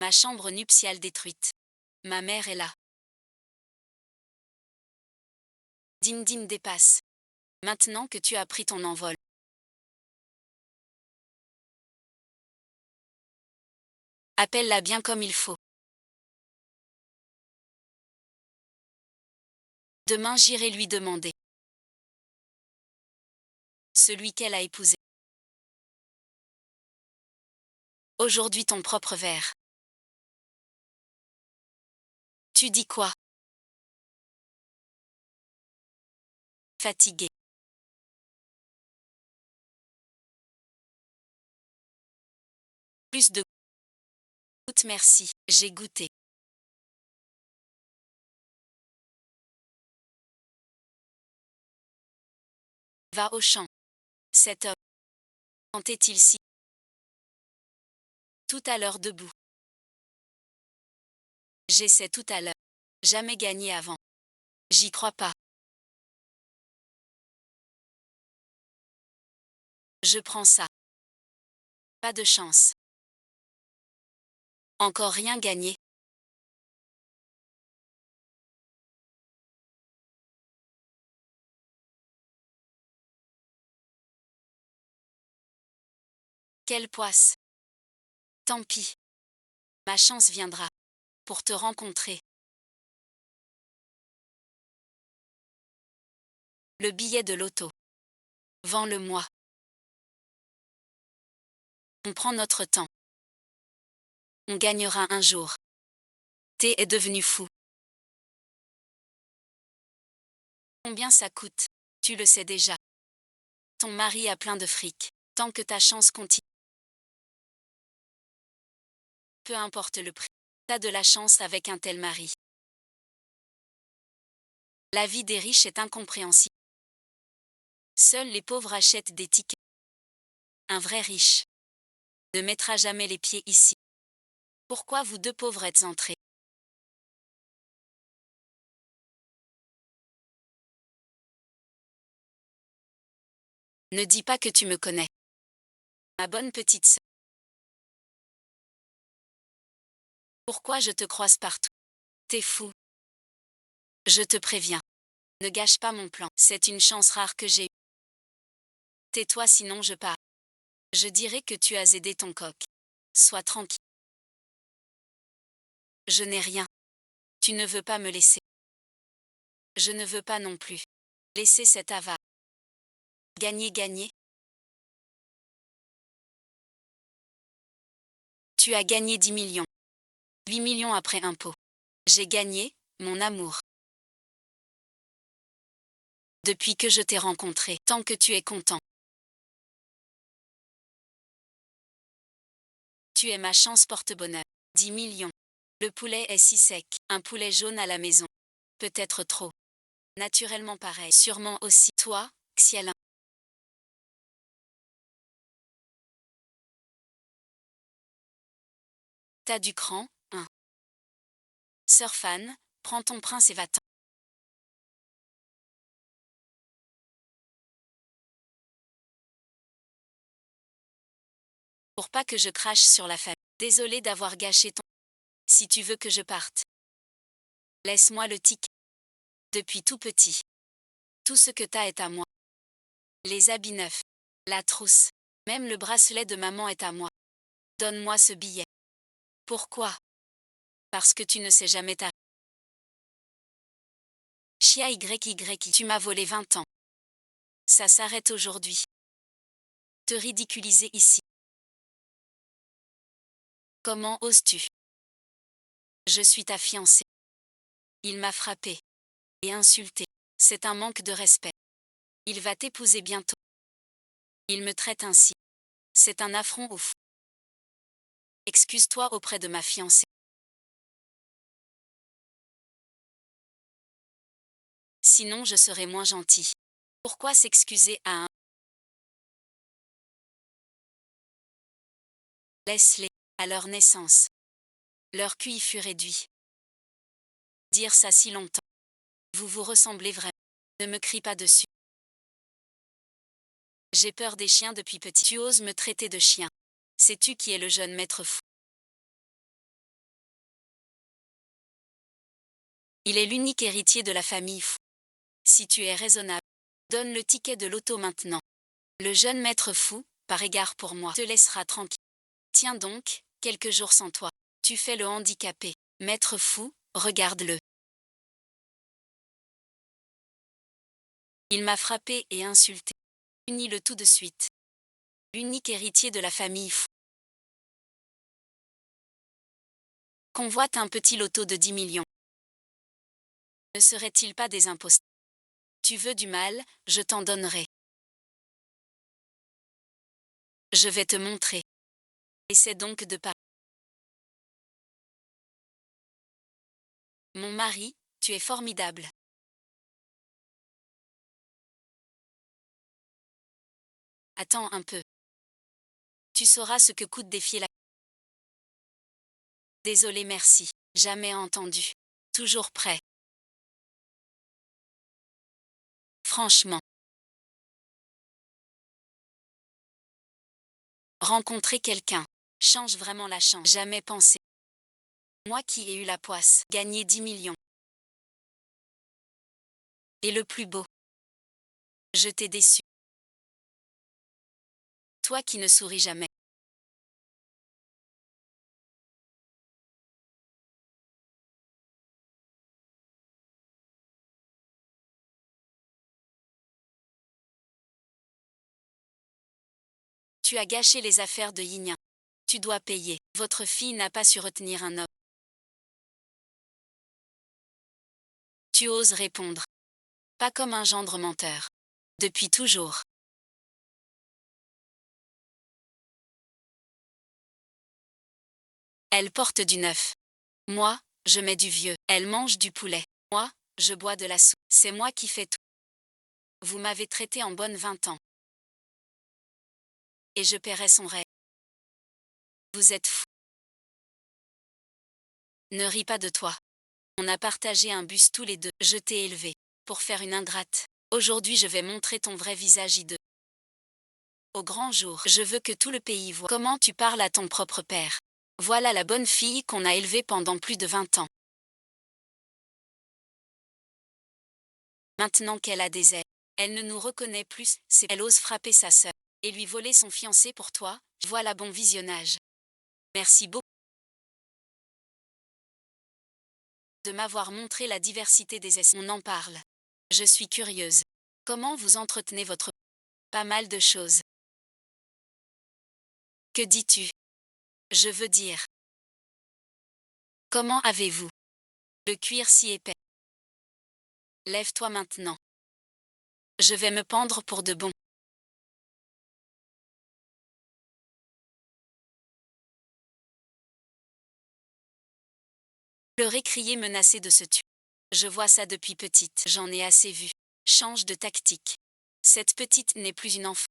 Ma chambre nuptiale détruite. Ma mère est là. Dim Dim dépasse. Maintenant que tu as pris ton envol. Appelle-la bien comme il faut. Demain j'irai lui demander. Celui qu'elle a épousé. Aujourd'hui ton propre verre. Tu dis quoi? Fatigué. Plus de gouttes merci, j'ai goûté. Va au champ. Cet homme. Quand est-il si? Tout à l'heure debout. J'essaie tout à l'heure. Jamais gagné avant. J'y crois pas. Je prends ça. Pas de chance. Encore rien gagné. Quelle poisse. Tant pis. Ma chance viendra. Pour te rencontrer. Le billet de l'auto. Vends-le-moi. On prend notre temps. On gagnera un jour. T est devenu fou. Combien ça coûte? Tu le sais déjà. Ton mari a plein de fric. Tant que ta chance continue. Peu importe le prix. T'as de la chance avec un tel mari. La vie des riches est incompréhensible. Seuls les pauvres achètent des tickets. Un vrai riche ne mettra jamais les pieds ici. Pourquoi vous deux pauvres êtes entrés? Ne dis pas que tu me connais. Ma bonne petite sœur. Pourquoi je te croise partout? T'es fou. Je te préviens. Ne gâche pas mon plan. C'est une chance rare que j'ai eue. Tais-toi sinon je pars. Je dirai que tu as aidé ton coq. Sois tranquille. Je n'ai rien. Tu ne veux pas me laisser. Je ne veux pas non plus. Laisser cet avare. Gagner, gagner. Tu as gagné 10 millions. 8 millions après impôt. J'ai gagné, mon amour. Depuis que je t'ai rencontré, tant que tu es content. Tu es ma chance porte-bonheur. 10 millions. Le poulet est si sec. Un poulet jaune à la maison. Peut-être trop. Naturellement pareil. Sûrement aussi. Toi, Xialin. T'as du cran, hein. Sœur Fan, prends ton prince et va-t'en. Pour pas que je crache sur la famille. Désolé d'avoir gâché ton... Si tu veux que je parte. Laisse-moi le ticket. Depuis tout petit. Tout ce que t'as est à moi. Les habits neufs. La trousse. Même le bracelet de maman est à moi. Donne-moi ce billet. Pourquoi? Parce que tu ne sais jamais ta... Chia YY, tu m'as volé 20 ans. Ça s'arrête aujourd'hui. Te ridiculiser ici. Comment oses-tu? Je suis ta fiancée. Il m'a frappé. Et insulté. C'est un manque de respect. Il va t'épouser bientôt. Il me traite ainsi. C'est un affront au fou. Excuse-toi auprès de ma fiancée. Sinon je serai moins gentil. Pourquoi s'excuser à un... Laisse-les, à leur naissance. Leur QI fut réduit. Dire ça si longtemps. Vous vous ressemblez vraiment. Ne me crie pas dessus. J'ai peur des chiens depuis petit. Tu oses me traiter de chien. Sais-tu qui est le jeune maître fou? Il est l'unique héritier de la famille fou. Si tu es raisonnable, donne le ticket de l'auto maintenant. Le jeune maître fou, par égard pour moi, te laissera tranquille. Tiens donc, quelques jours sans toi. Tu fais le handicapé. Maître fou, regarde-le. Il m'a frappé et insulté. Unis-le tout de suite. L'unique héritier de la famille fou. Convoite un petit loto de 10 millions. Ne serait-il pas des imposteurs? Tu veux du mal, je t'en donnerai. Je vais te montrer. Essaie donc de pas. Mon mari, tu es formidable. Attends un peu. Tu sauras ce que coûte défier la... Désolé, merci. Jamais entendu. Toujours prêt. Franchement. Rencontrer quelqu'un. Change vraiment la chance. Jamais pensé. Moi qui ai eu la poisse. Gagner 10 millions. Et le plus beau. Je t'ai déçu. Toi qui ne souris jamais. Tu as gâché les affaires de Yignan. Tu dois payer. Votre fille n'a pas su retenir un homme. Tu oses répondre. Pas comme un gendre menteur. Depuis toujours. Elle porte du neuf. Moi, je mets du vieux. Elle mange du poulet. Moi, je bois de la soupe. C'est moi qui fais tout. Vous m'avez traité en bonne 20 ans. Et je paierai son rêve. Vous êtes fou. Ne ris pas de toi. On a partagé un bus tous les deux. Je t'ai élevé. Pour faire une ingrate. Aujourd'hui je vais montrer ton vrai visage hideux. Au grand jour, je veux que tout le pays voie comment tu parles à ton propre père. Voilà la bonne fille qu'on a élevée pendant plus de 20 ans. Maintenant qu'elle a des ailes, elle ne nous reconnaît plus, elle ose frapper sa sœur et lui voler son fiancé pour toi. Voilà, bon visionnage. Merci beaucoup de m'avoir montré la diversité des espèces. On en parle. Je suis curieuse. Comment vous entretenez votre... Pas mal de choses. Que dis-tu? Je veux dire. Comment avez-vous le cuir si épais? Lève-toi maintenant. Je vais me pendre pour de bon. Pleurer, crier, menacer de se tuer. Je vois ça depuis petite, j'en ai assez vu. Change de tactique. Cette petite n'est plus une enfant.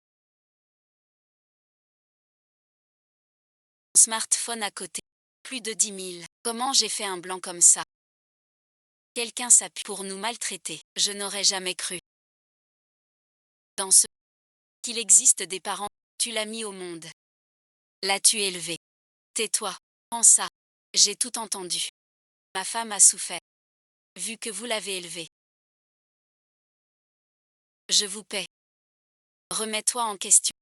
Smartphone à côté. Plus de 10 000. Comment j'ai fait un blanc comme ça? Quelqu'un s'appuie pour nous maltraiter. Je n'aurais jamais cru. Dans ce qu'il existe des parents, tu l'as mis au monde. L'as-tu élevé? Tais-toi. Prends ça. J'ai tout entendu. Ma femme a souffert. Vu que vous l'avez élevé. Je vous paie. Remets-toi en question.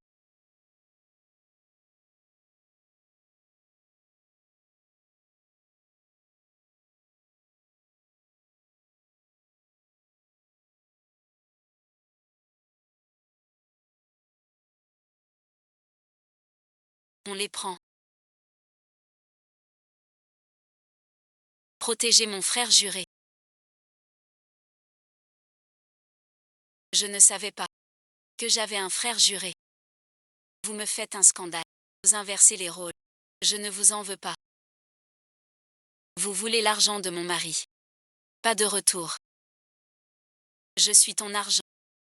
On les prend. Protéger mon frère juré. Je ne savais pas que j'avais un frère juré. Vous me faites un scandale. Vous inversez les rôles. Je ne vous en veux pas. Vous voulez l'argent de mon mari. Pas de retour. Je suis ton argent.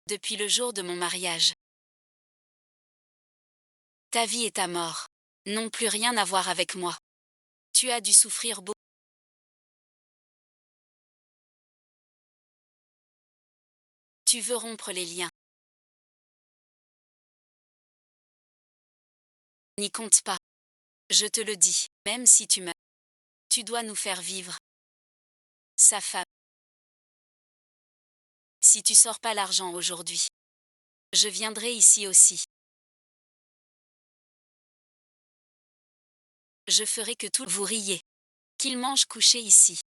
Depuis le jour de mon mariage. Ta vie et ta mort n'ont plus rien à voir avec moi. Tu as dû souffrir beaucoup. Tu veux rompre les liens. N'y compte pas. Je te le dis, même si tu meurs. Tu dois nous faire vivre. Sa femme. Si tu sors pas l'argent aujourd'hui, je viendrai ici aussi. Je ferai que tout vous riez. Qu'il mange couché ici.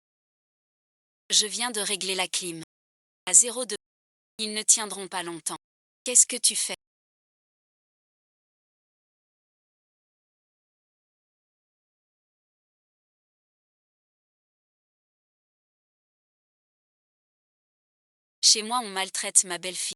Je viens de régler la clim. À 0,2. Ils ne tiendront pas longtemps. Qu'est-ce que tu fais? Chez moi on maltraite ma belle-fille.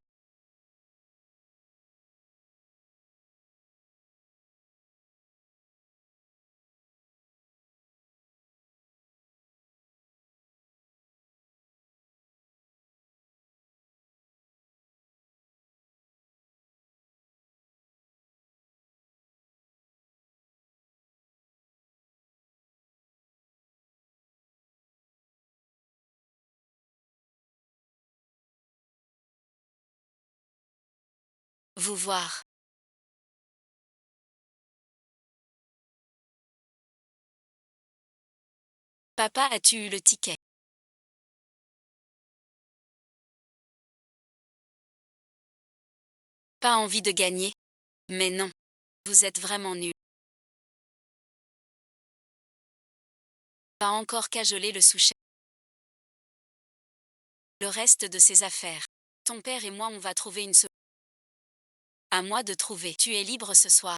Vous voir. Papa, as-tu eu le ticket? Pas envie de gagner? Mais non. Vous êtes vraiment nul. Pas encore cajolé le sous-chef. Le reste de ses affaires. Ton père et moi on va trouver une solution. À moi de trouver. Tu es libre ce soir.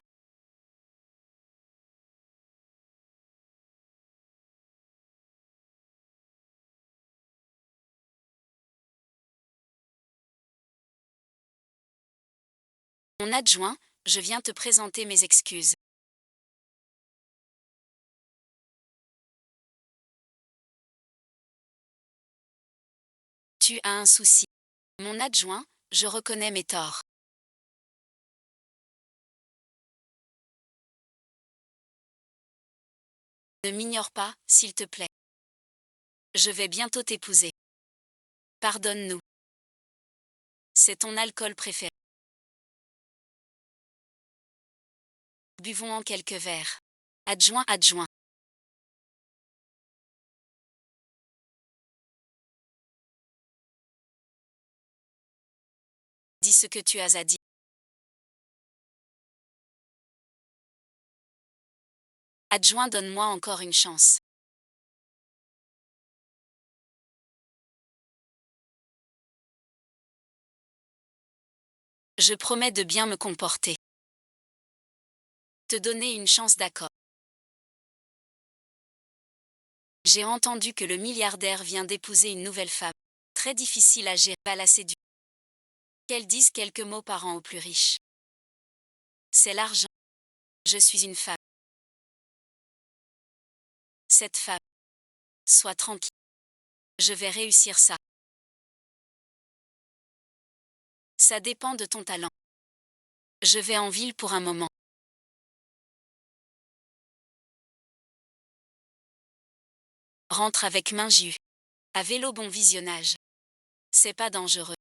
Mon adjoint, je viens te présenter mes excuses. Tu as un souci. Mon adjoint, je reconnais mes torts. Ne m'ignore pas, s'il te plaît. Je vais bientôt t'épouser. Pardonne-nous. C'est ton alcool préféré. Buvons en quelques verres. Adjoint, adjoint. Dis ce que tu as à dire. Adjoint, donne-moi encore une chance. Je promets de bien me comporter. Te donner une chance, d'accord. J'ai entendu que le milliardaire vient d'épouser une nouvelle femme. Très difficile à gérer, à la séduire. Qu'elle dise quelques mots par an aux plus riches. C'est l'argent. Je suis une femme. Cette femme. Sois tranquille. Je vais réussir ça. Ça dépend de ton talent. Je vais en ville pour un moment. Rentre avec main jus. À vélo, bon visionnage. C'est pas dangereux.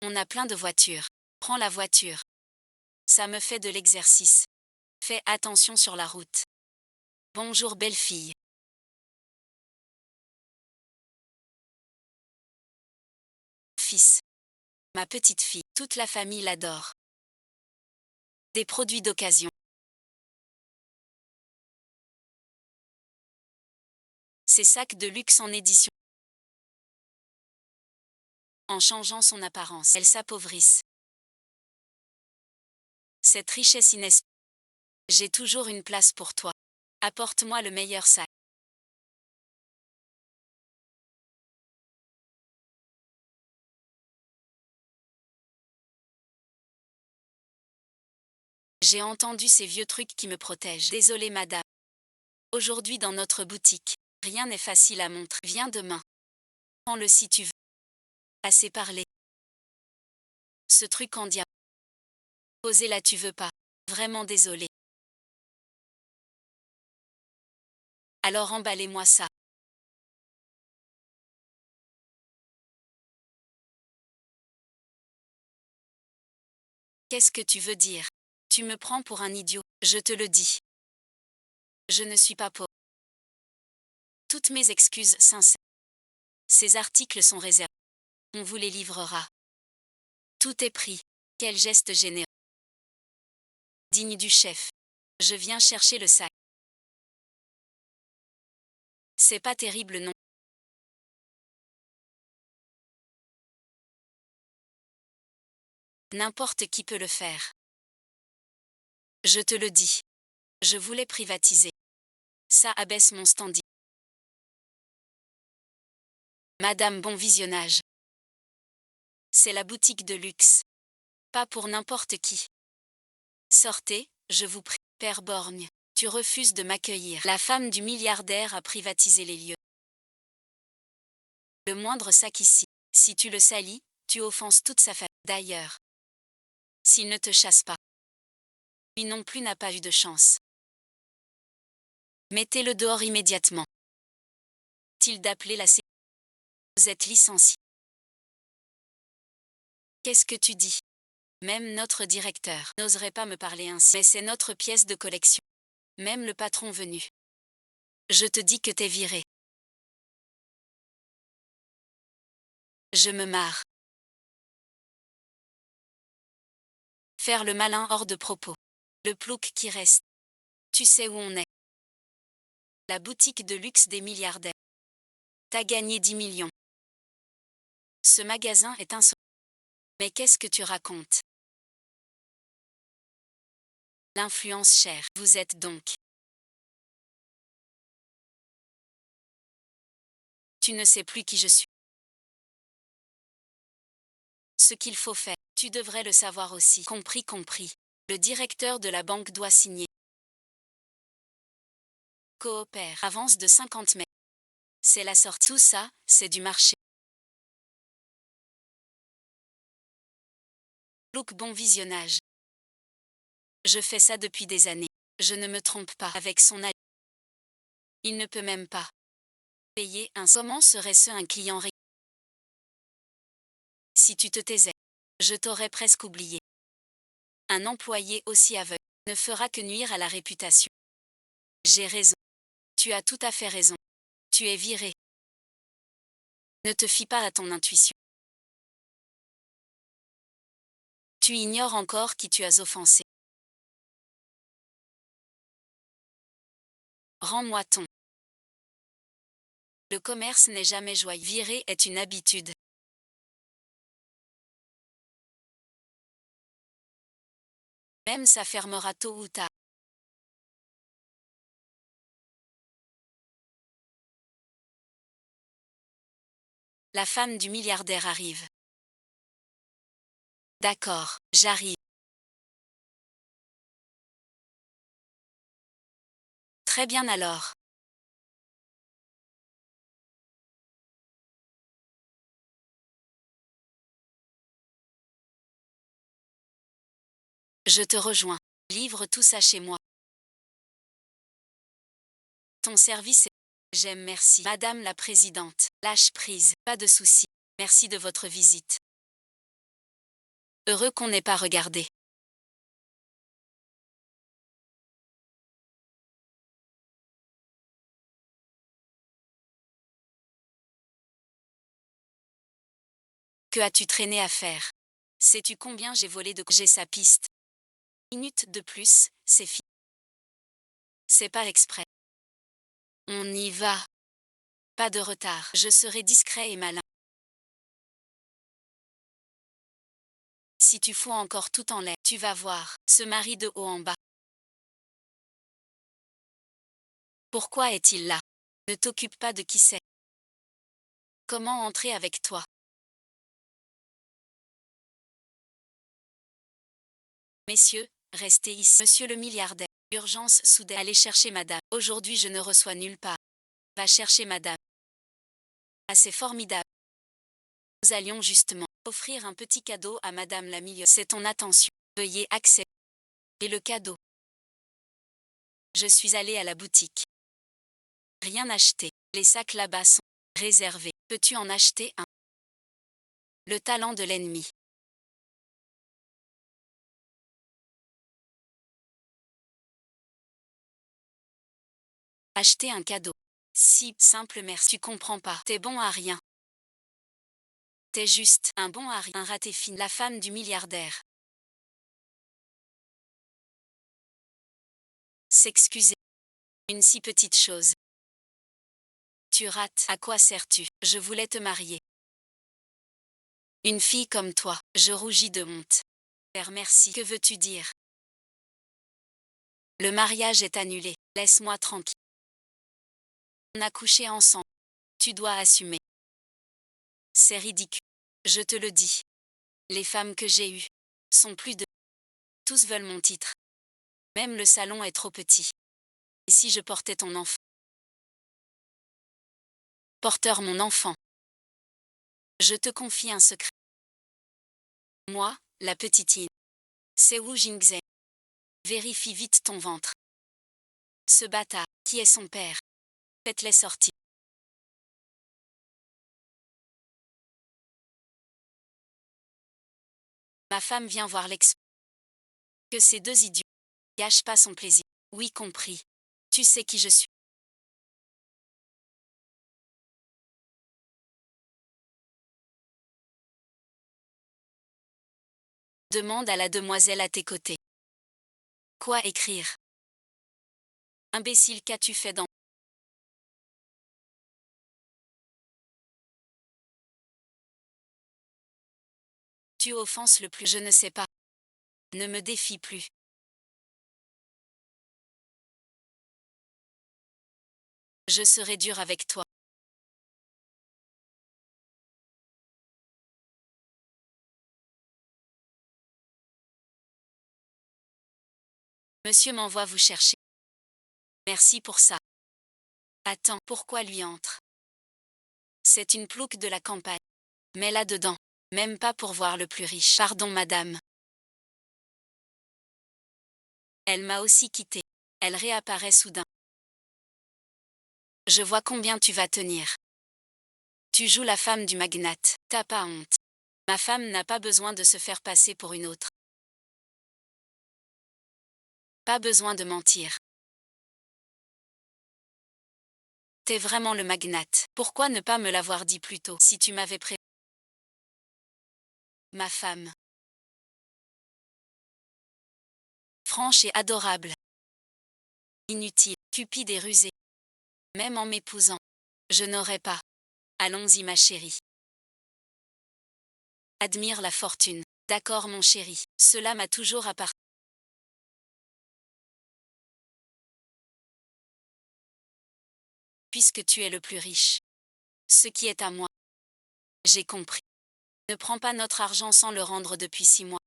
On a plein de voitures. Prends la voiture. Ça me fait de l'exercice. Fais attention sur la route. Bonjour belle fille. Fils. Ma petite fille. Toute la famille l'adore. Des produits d'occasion. Ces sacs de luxe en édition. En changeant son apparence, elles s'appauvrissent. Cette richesse inespérée. J'ai toujours une place pour toi. Apporte-moi le meilleur sac. J'ai entendu ces vieux trucs qui me protègent. Désolée madame. Aujourd'hui dans notre boutique, rien n'est facile à montrer. Viens demain. Prends-le si tu veux. Assez parlé. Ce truc en diamant. Posez là tu veux pas. Vraiment désolé. Alors emballez-moi ça. Qu'est-ce que tu veux dire? Tu me prends pour un idiot, je te le dis. Je ne suis pas pauvre. Toutes mes excuses sincères. Ces articles sont réservés. On vous les livrera. Tout est pris. Quel geste généreux. Digne du chef. Je viens chercher le sac. C'est pas terrible non. N'importe qui peut le faire. Je te le dis. Je voulais privatiser. Ça abaisse mon standing. Madame, bon visionnage. C'est la boutique de luxe. Pas pour n'importe qui. Sortez, je vous prie. Père Borgne, tu refuses de m'accueillir. La femme du milliardaire a privatisé les lieux. Le moindre sac ici. Si tu le salis, tu offenses toute sa famille. D'ailleurs, s'il ne te chasse pas, lui non plus n'a pas eu de chance. Mettez-le dehors immédiatement. T-il d'appeler la sécurité. Vous êtes licencié. Qu'est-ce que tu dis? Même notre directeur n'oserait pas me parler ainsi. Mais c'est notre pièce de collection. Même le patron venu. Je te dis que t'es viré. Je me marre. Faire le malin hors de propos. Le plouc qui reste. Tu sais où on est. La boutique de luxe des milliardaires. T'as gagné 10 millions. Ce magasin est insolite. Mais qu'est-ce que tu racontes? L'influence chère. Vous êtes donc. Tu ne sais plus qui je suis. Ce qu'il faut faire, tu devrais le savoir aussi. Compris, compris. Le directeur de la banque doit signer. Coopère. Avance de 50 mètres. C'est la sortie. Tout ça, c'est du marché. Look, bon visionnage. Je fais ça depuis des années. Je ne me trompe pas avec son avis. Il ne peut même pas payer un. Comment serait-ce un client régulier? Si tu te taisais, je t'aurais presque oublié. Un employé aussi aveugle ne fera que nuire à la réputation. J'ai raison. Tu as tout à fait raison. Tu es viré. Ne te fie pas à ton intuition. Tu ignores encore qui tu as offensé. Rends-moi ton. Le commerce n'est jamais joyeux. Virer est une habitude. Même ça fermera tôt ou tard. La femme du milliardaire arrive. D'accord, j'arrive. Très bien alors. Je te rejoins. Livre tout ça chez moi. Ton service est... J'aime, merci. Madame la présidente. Lâche prise. Pas de souci. Merci de votre visite. Heureux qu'on n'ait pas regardé. Que as-tu traîné à faire? Sais-tu combien j'ai volé de... J'ai sa piste. Minute de plus, c'est fini. C'est pas exprès. On y va. Pas de retard. Je serai discret et malin. Si tu fous encore tout en l'air, tu vas voir, se marie de haut en bas. Pourquoi est-il là? Ne t'occupe pas de qui c'est. Comment entrer avec toi? Messieurs, restez ici. Monsieur le milliardaire. Urgence soudaine. Allez chercher madame. Aujourd'hui je ne reçois nulle part. Va chercher madame. Ah, c'est formidable. Nous allions justement offrir un petit cadeau à madame la milieu. C'est ton attention. Veuillez accepter. Et le cadeau. Je suis allée à la boutique. Rien acheté. Les sacs là-bas sont réservés. Peux-tu en acheter un? Le talent de l'ennemi. Acheter un cadeau. Si simple, merci. Tu comprends pas. T'es bon à rien. T'es juste un bon à rien. Un raté fini. La femme du milliardaire. S'excuser. Une si petite chose. Tu rates. À quoi sers-tu? Je voulais te marier. Une fille comme toi. Je rougis de honte. Père, merci. Que veux-tu dire? Le mariage est annulé. Laisse-moi tranquille. On a couché ensemble. Tu dois assumer. C'est ridicule. Je te le dis. Les femmes que j'ai eues sont plus de... Tous veulent mon titre. Même le salon est trop petit. Et si je portais ton enfant? Porteur mon enfant. Je te confie un secret. Moi, la petitine. C'est Wu Jingzhen. Vérifie vite ton ventre. Ce bâtard, qui est son père? Faites-les sortir. Ma femme vient voir l'expo. Que ces deux idiots gâchent pas son plaisir. Oui, compris. Tu sais qui je suis. Demande à la demoiselle à tes côtés. Quoi écrire? Imbécile, qu'as-tu fait dans... Tu offenses le plus. Je ne sais pas. Ne me défie plus. Je serai dur avec toi. Monsieur m'envoie vous chercher. Merci pour ça. Attends, pourquoi lui entre? C'est une plouque de la campagne. Mets là-dedans. Même pas pour voir le plus riche. Pardon, madame. Elle m'a aussi quitté. Elle réapparaît soudain. Je vois combien tu vas tenir. Tu joues la femme du magnate. T'as pas honte. Ma femme n'a pas besoin de se faire passer pour une autre. Pas besoin de mentir. T'es vraiment le magnate. Pourquoi ne pas me l'avoir dit plus tôt si tu m'avais pré... Ma femme. Franche et adorable. Inutile, cupide et rusé. Même en m'épousant, je n'aurais pas. Allons-y ma chérie. Admire la fortune. D'accord mon chéri, cela m'a toujours appartenu. Puisque tu es le plus riche. Ce qui est à moi. J'ai compris. Ne prends pas notre argent sans le rendre depuis 6 mois.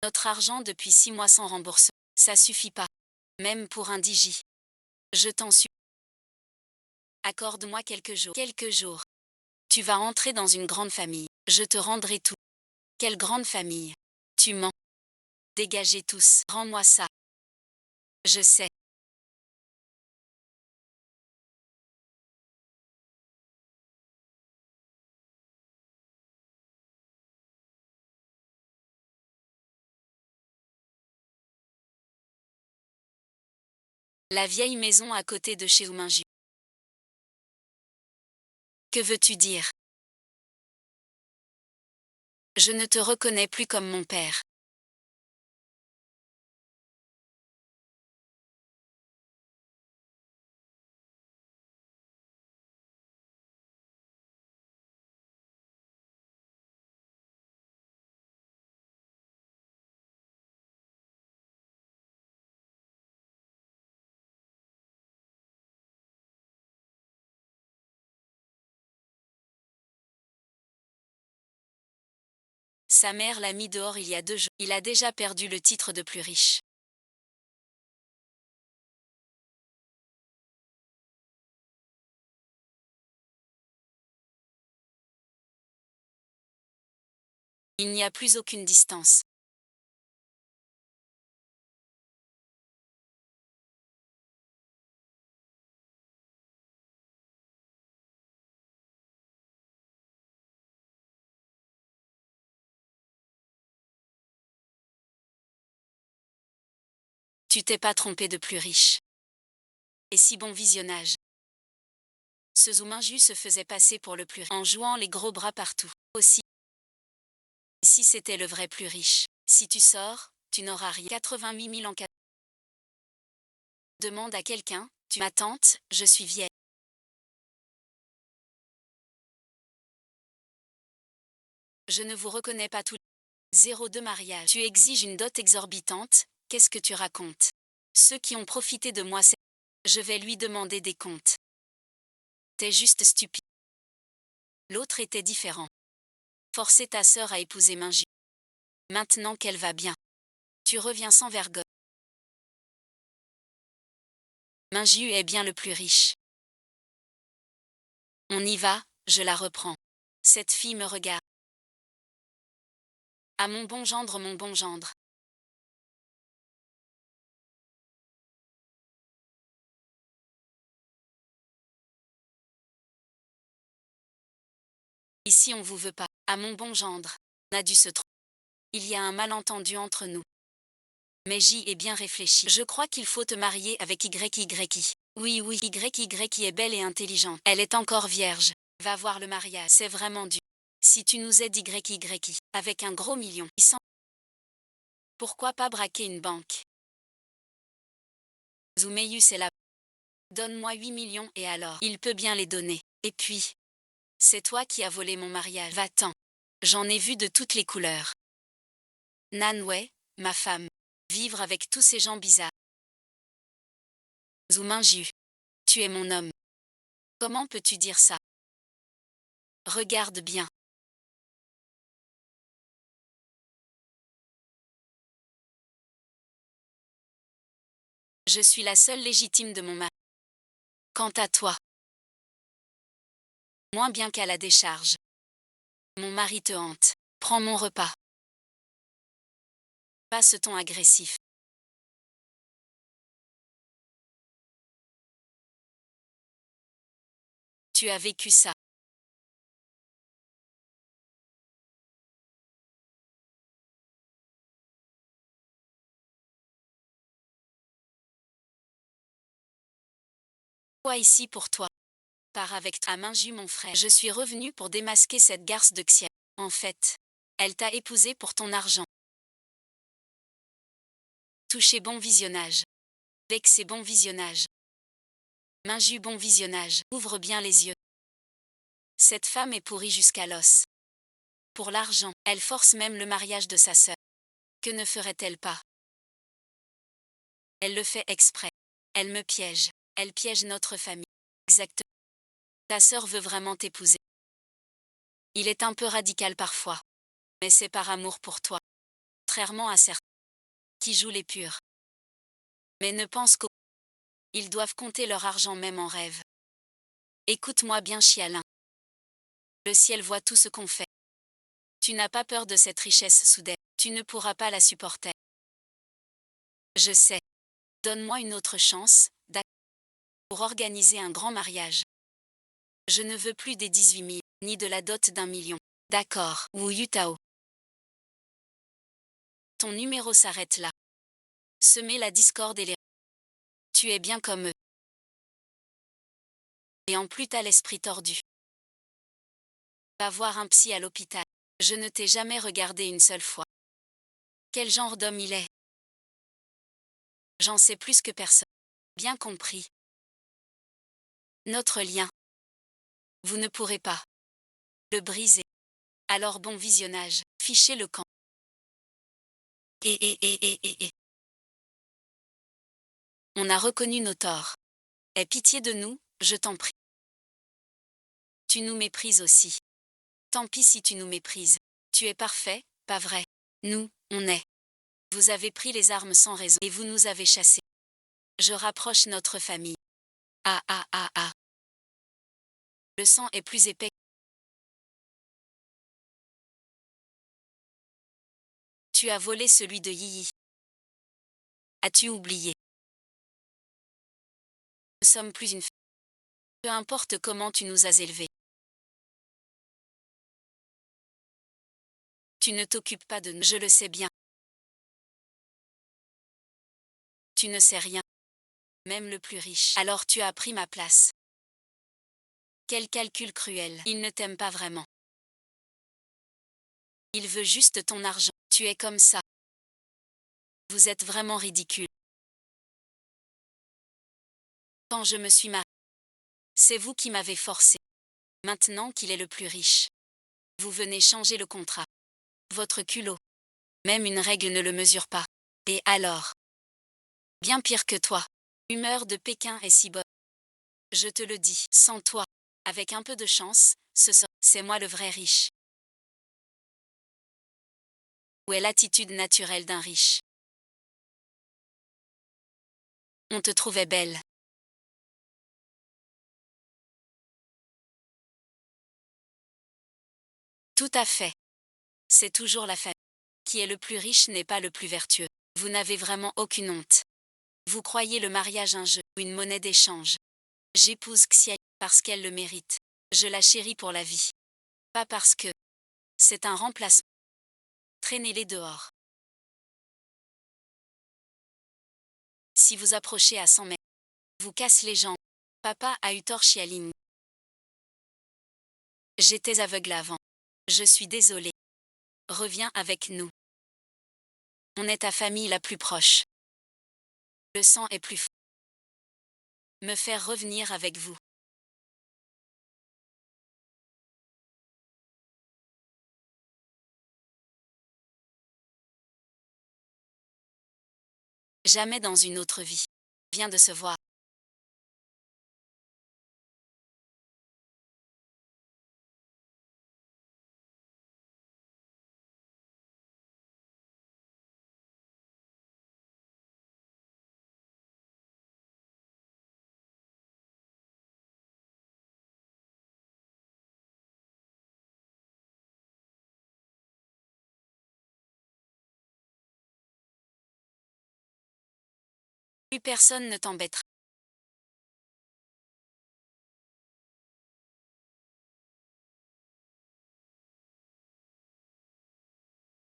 Notre argent depuis 6 mois sans remboursement. Ça suffit pas. Même pour un digi. Je t'en supplie. Accorde-moi quelques jours. Quelques jours. Tu vas entrer dans une grande famille. Je te rendrai tout. Quelle grande famille. Tu mens. Dégagez tous. Rends-moi ça. Je sais. La vieille maison à côté de chez Ouminju. Que veux-tu dire? Je ne te reconnais plus comme mon père. Sa mère l'a mis dehors il y a 2 jours. Il a déjà perdu le titre de plus riche. Il n'y a plus aucune distance. Tu t'es pas trompé de plus riche. Et si bon visionnage. Ce Zouminju se faisait passer pour le plus riche en jouant les gros bras partout. Aussi. Si c'était le vrai plus riche. Si tu sors, tu n'auras rien. 88 000 en 4. Demande à quelqu'un, ma tante, je suis vieille. Je ne vous reconnais pas tous. 02 mariage. Tu exiges une dot exorbitante, qu'est-ce que tu racontes? Ceux qui ont profité de moi, c'est. Je vais lui demander des comptes. T'es juste stupide. L'autre était différent. Forcer ta sœur à épouser Minju. Maintenant qu'elle va bien. Tu reviens sans vergogne. Minju est bien le plus riche. On y va, je la reprends. Cette fille me regarde. À mon bon gendre, mon bon gendre. Ici on vous veut pas. À mon bon gendre. On a dû se tromper. Il y a un malentendu entre nous. Mais j'y ai bien réfléchi. Je crois qu'il faut te marier avec YYI. Oui, oui, YY qui est belle et intelligente. Elle est encore vierge. Va voir le mariage. C'est vraiment dur. Si tu nous aides YYI, avec un gros million. Pourquoi pas braquer une banque? Zoumeus est là. Donne-moi 8 millions et alors, il peut bien les donner. Et puis, c'est toi qui as volé mon mariage. Va-t'en. J'en ai vu de toutes les couleurs. Nanway, ma femme. Vivre avec tous ces gens bizarres. Zouminju. Tu es mon homme. Comment peux-tu dire ça? Regarde bien. Je suis la seule légitime de mon mari. Quant à toi, moins bien qu'à la décharge. Mon mari te hante. Prends mon repas. Pas ce ton agressif. Tu as vécu ça. toi ici pour toi. Pars avec ta main, mon frère. Je suis revenu pour démasquer cette garce de Xia. En fait, elle t'a épousé pour ton argent. Touchez bon visionnage. Avec ses bons visionnages. Minju bon visionnage. Ouvre bien les yeux. Cette femme est pourrie jusqu'à l'os. Pour l'argent, elle force même le mariage de sa sœur. Que ne ferait-elle pas? Elle le fait exprès. Elle me piège. Elle piège notre famille. Exactement. Ta sœur veut vraiment t'épouser. Il est un peu radical parfois. Mais c'est par amour pour toi. Contrairement à certains qui jouent les purs. Mais ne pense qu'au... Ils doivent compter leur argent même en rêve. Écoute-moi bien, chialin. Le ciel voit tout ce qu'on fait. Tu n'as pas peur de cette richesse soudaine. Tu ne pourras pas la supporter. Je sais. Donne-moi une autre chance, d'accord, pour organiser un grand mariage. Je ne veux plus des 18 000, ni de la dot d'1 million. D'accord, Wu Yutao. Ton numéro s'arrête là. Semer la discorde et les... Tu es bien comme eux. Et en plus t'as l'esprit tordu. Va voir un psy à l'hôpital. Je ne t'ai jamais regardé une seule fois. Quel genre d'homme il est? J'en sais plus que personne. Bien compris. Notre lien. Vous ne pourrez pas le briser. Alors bon visionnage. Fichez le camp. Et. On a reconnu nos torts. Aie pitié de nous, je t'en prie. Tu nous méprises aussi. Tant pis si tu nous méprises. Tu es parfait, pas vrai? Nous, on est. Vous avez pris les armes sans raison et vous nous avez chassés. Je rapproche notre famille. Ah. Le sang est plus épais. Tu as volé celui de Yi. As-tu oublié? Nous sommes plus une... Peu importe comment tu nous as élevés. Tu ne t'occupes pas de nous, je le sais bien. Tu ne sais rien. Même le plus riche. Alors tu as pris ma place. Quel calcul cruel. Il ne t'aime pas vraiment. Il veut juste ton argent. Tu es comme ça. Vous êtes vraiment ridicule. Quand je me suis mariée, c'est vous qui m'avez forcé. Maintenant qu'il est le plus riche, vous venez changer le contrat. Votre culot. Même une règle ne le mesure pas. Et alors? Bien pire que toi. L'humeur de Pékin est si bonne. Je te le dis, sans toi, avec un peu de chance, c'est moi le vrai riche. Où est l'attitude naturelle d'un riche? On te trouvait belle. Tout à fait. C'est toujours la famille. Qui est le plus riche n'est pas le plus vertueux. Vous n'avez vraiment aucune honte. Vous croyez le mariage un jeu, une monnaie d'échange. J'épouse Xia parce qu'elle le mérite. Je la chéris pour la vie. Pas parce que c'est un remplacement. Traînez-les dehors. Si vous approchez à 100 mètres, vous casse les jambes. Papa a eu tort, Chialing. J'étais aveugle avant. Je suis désolée. Reviens avec nous. On est ta famille la plus proche. Le sang est plus fort. Me faire revenir avec vous. Jamais dans une autre vie. Vient de se voir. Plus personne ne t'embêtera.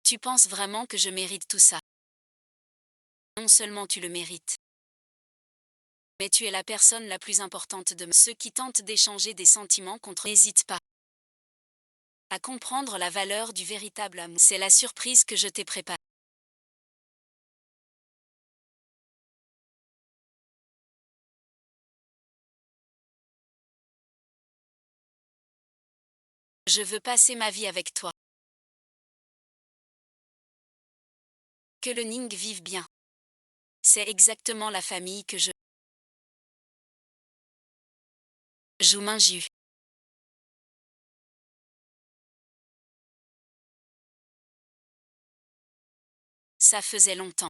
Tu penses vraiment que je mérite tout ça? Non seulement tu le mérites. Mais tu es la personne la plus importante de ceux qui tentent d'échanger des sentiments contre. N'hésite pas à comprendre la valeur du véritable amour. C'est la surprise que je t'ai préparée. Je veux passer ma vie avec toi. Que le Ning vive bien. C'est exactement la famille que je. Zhu Mingyu. Ça faisait longtemps.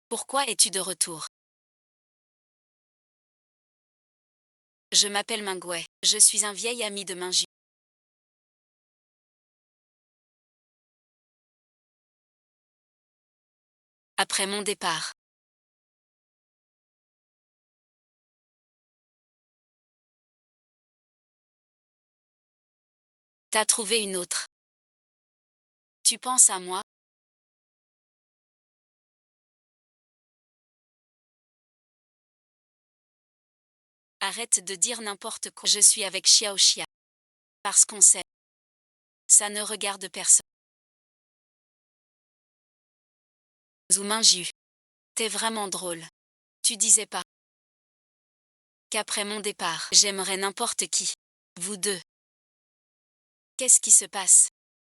Pourquoi es-tu de retour? Je m'appelle Mingwei. Je suis un vieil ami de Mingyu. Après mon départ. T'as trouvé une autre. Tu penses à moi? Arrête de dire n'importe quoi. Je suis avec Xiao Xia. Parce qu'on sait. Ça ne regarde personne. Zhu Mingyu. T'es vraiment drôle. Tu disais pas qu'après mon départ, j'aimerais n'importe qui. Vous deux. Qu'est-ce qui se passe?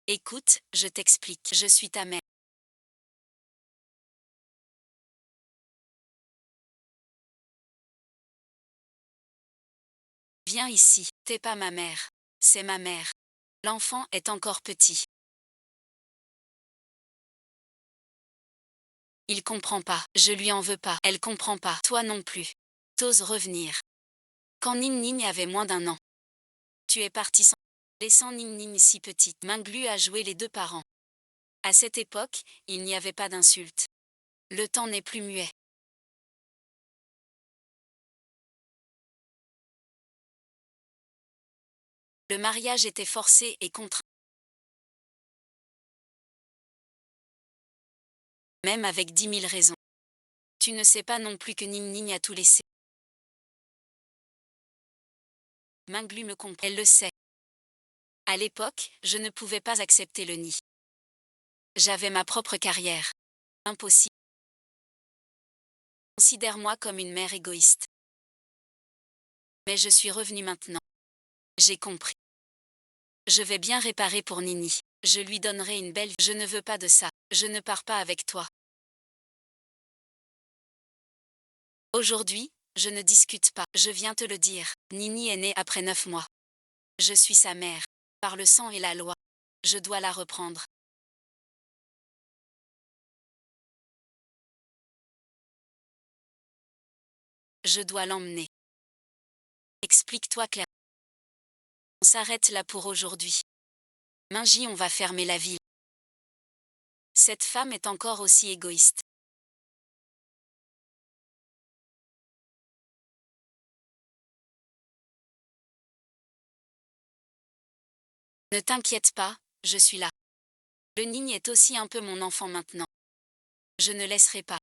Écoute, je t'explique. Je suis ta mère. Viens ici. T'es pas ma mère. C'est ma mère. L'enfant est encore petit. Il comprend pas. Je lui en veux pas. Elle comprend pas. Toi non plus. T'oses revenir. Quand Ning Ning avait moins d'1 an. Tu es parti sans. Laissant Ning Ning si petite. Minglu a joué les deux parents. À cette époque, il n'y avait pas d'insulte. Le temps n'est plus muet. Le mariage était forcé et contraint. Même avec 10 000 raisons. Tu ne sais pas non plus que Ning Ning a tout laissé. Minglu me comprend. Elle le sait. À l'époque, je ne pouvais pas accepter le nid. J'avais ma propre carrière. Impossible. Considère-moi comme une mère égoïste. Mais je suis revenue maintenant. J'ai compris. Je vais bien réparer pour Nini. Je lui donnerai une belle vie. Je ne veux pas de ça. Je ne pars pas avec toi. Aujourd'hui, je ne discute pas. Je viens te le dire. Nini est née après 9 mois. Je suis sa mère. Par le sang et la loi. Je dois la reprendre. Je dois l'emmener. Explique-toi clairement. On s'arrête là pour aujourd'hui. Minji, on va fermer la ville. Cette femme est encore aussi égoïste. Ne t'inquiète pas, je suis là. Le Ning est aussi un peu mon enfant maintenant. Je ne laisserai pas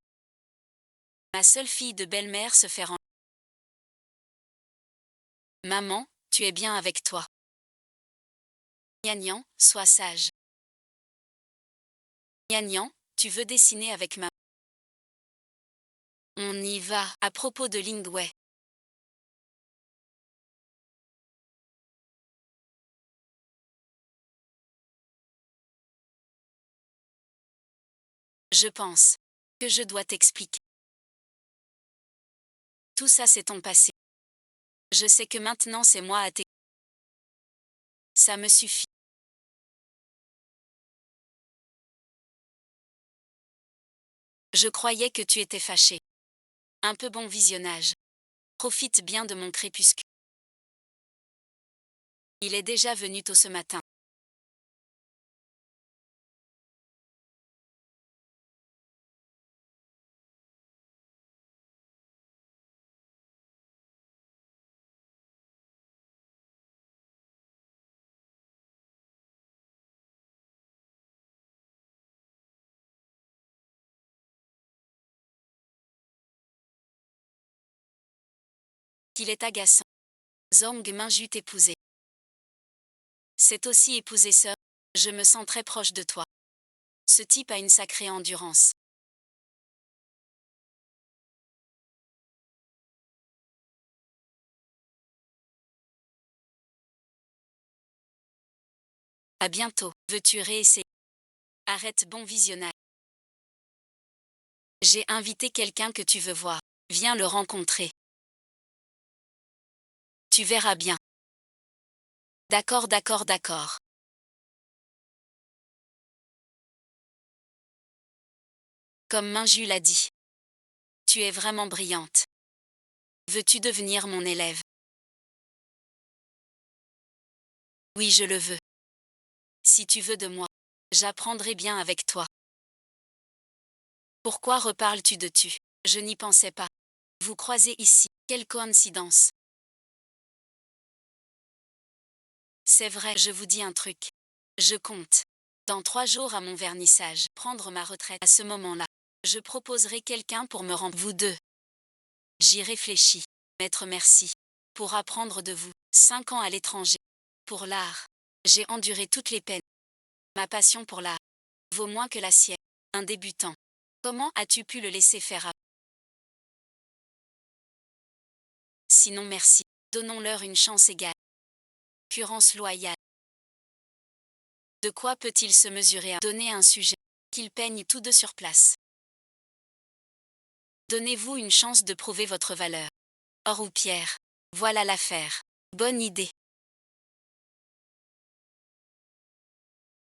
ma seule fille de belle-mère se faire en. Maman, tu es bien avec toi. Gnagnan, sois sage. Gnagnan, tu veux dessiner avec ma. On y va. À propos de Lingwei. Je pense que je dois t'expliquer. Tout ça c'est ton passé. Je sais que maintenant c'est moi à t'expliquer. Ça me suffit. Je croyais que tu étais fâché. Un peu bon visionnage. Profite bien de mon crépuscule. Il est déjà venu tôt ce matin. Qu'il est agaçant. Zorg m'injute épouser. C'est aussi épouser sœur. Je me sens très proche de toi. Ce type a une sacrée endurance. À bientôt. Veux-tu réessayer? Arrête bon visionnage. J'ai invité quelqu'un que tu veux voir. Viens le rencontrer. Tu verras bien. D'accord, d'accord, d'accord. Comme Minju l'a dit. Tu es vraiment brillante. Veux-tu devenir mon élève? Oui, je le veux. Si tu veux de moi, j'apprendrai bien avec toi. Pourquoi reparles-tu de tu? Je n'y pensais pas. Vous croisez ici. Quelle coïncidence. C'est vrai, je vous dis un truc. Je compte. Dans 3 jours à mon vernissage, prendre ma retraite. À ce moment-là, je proposerai quelqu'un pour me rendre vous deux. J'y réfléchis. Maître, merci. Pour apprendre de vous. 5 ans à l'étranger. Pour l'art. J'ai enduré toutes les peines. Ma passion pour l'art vaut moins que la sienne. Un débutant. Comment as-tu pu le laisser faire? Sinon merci. Donnons-leur une chance égale. Concurrence loyale. De quoi peut-il se mesurer à donner un sujet qu'ils peignent tous deux sur place? Donnez-vous une chance de prouver votre valeur. Or ou pierre. Voilà l'affaire. Bonne idée.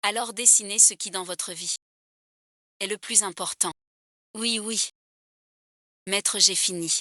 Alors dessinez ce qui dans votre vie est le plus important. Oui, oui. Maître, j'ai fini.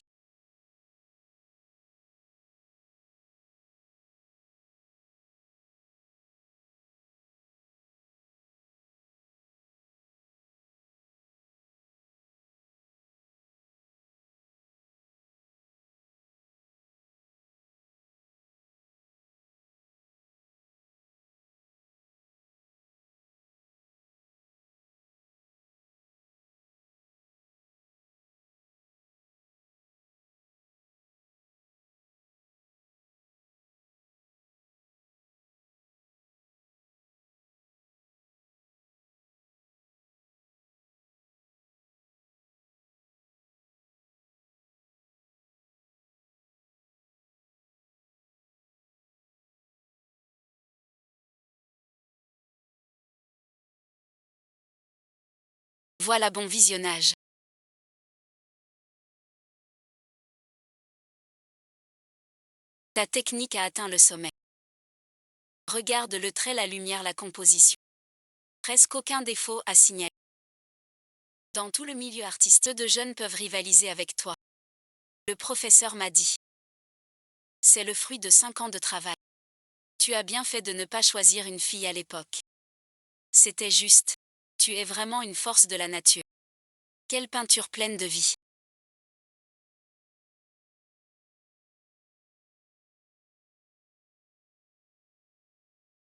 Voilà bon visionnage. Ta technique a atteint le sommet. Regarde le trait, la lumière, la composition. Presque aucun défaut à signaler. Dans tout le milieu artistique, peu de jeunes peuvent rivaliser avec toi. Le professeur m'a dit. C'est le fruit de 5 ans de travail. Tu as bien fait de ne pas choisir une fille à l'époque. C'était juste. Tu es vraiment une force de la nature. Quelle peinture pleine de vie.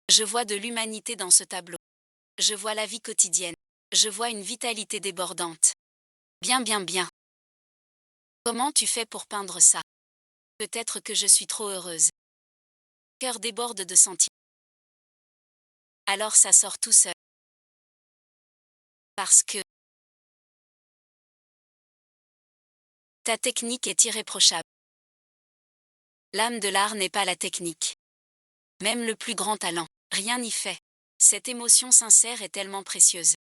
Je vois de l'humanité dans ce tableau. Je vois la vie quotidienne. Je vois une vitalité débordante. Bien, bien, bien. Comment tu fais pour peindre ça? Peut-être que je suis trop heureuse. Cœur déborde de sentiments. Alors ça sort tout seul. Parce que ta technique est irréprochable. L'âme de l'art n'est pas la technique. Même le plus grand talent, rien n'y fait. Cette émotion sincère est tellement précieuse.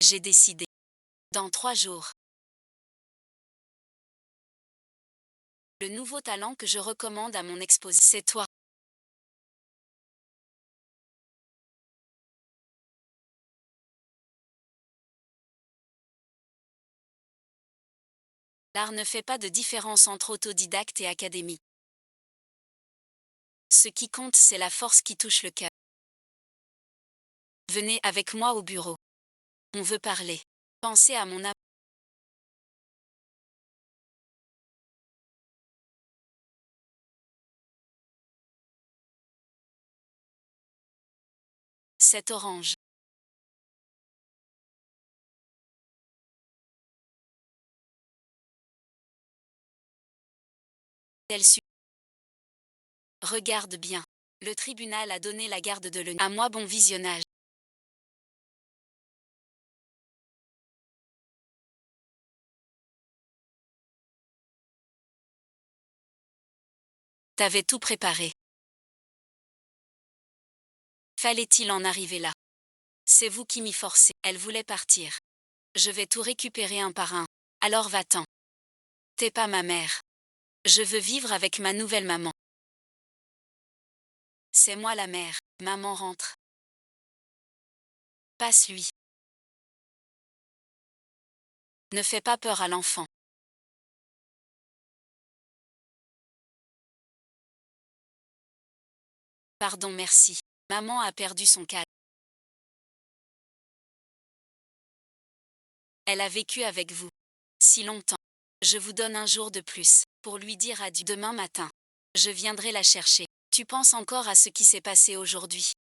J'ai décidé. Dans 3 jours. Le nouveau talent que je recommande à mon exposition, c'est toi. L'art ne fait pas de différence entre autodidacte et académique. Ce qui compte, c'est la force qui touche le cœur. Venez avec moi au bureau. On veut parler. Pensez à mon amour. Cet orange. Elle su. Regarde bien. Le tribunal a donné la garde de l'ENI. À moi bon visionnage. T'avais tout préparé. Fallait-il en arriver là? C'est vous qui m'y forcez. Elle voulait partir. Je vais tout récupérer un par un. Alors va-t'en. T'es pas ma mère. Je veux vivre avec ma nouvelle maman. C'est moi la mère. Maman rentre. Passe-lui. Ne fais pas peur à l'enfant. Pardon, merci. Maman a perdu son calme. Elle a vécu avec vous. Si longtemps. Je vous donne un jour de plus, pour lui dire adieu. Demain matin. Je viendrai la chercher. Tu penses encore à ce qui s'est passé aujourd'hui?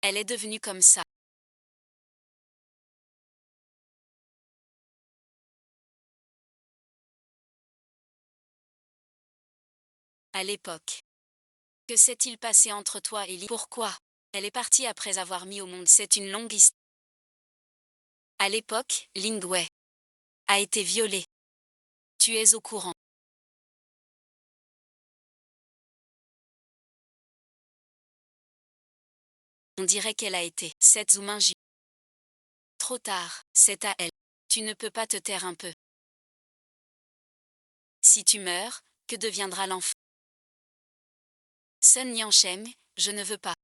Elle est devenue comme ça. À l'époque. Que s'est-il passé entre toi et Lee? Pourquoi? Elle est partie après avoir mis au monde. C'est une longue histoire. À l'époque, Ling Wei a été violée. Tu es au courant. On dirait qu'elle a été. Cette Zouminji. Trop tard, c'est à elle. Tu ne peux pas te taire un peu. Si tu meurs, que deviendra l'enfant? Sun Yanshem, je ne veux pas.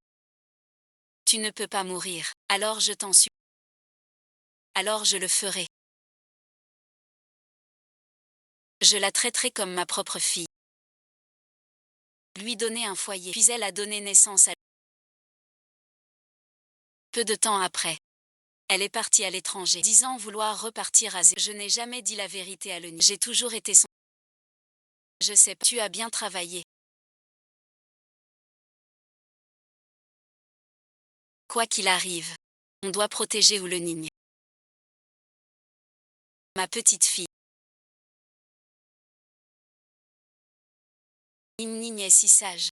Tu ne peux pas mourir, alors je t'en supplie. Alors je le ferai. Je la traiterai comme ma propre fille. Lui donner un foyer, puis elle a donné naissance à lui. Peu de temps après. Elle est partie à l'étranger, disant vouloir repartir à zéro. Je n'ai jamais dit la vérité à Leni. J'ai toujours été son. Je sais, tu as bien travaillé. Quoi qu'il arrive, on doit protéger Oulenigne. Ma petite fille. Nimnigne est si sage.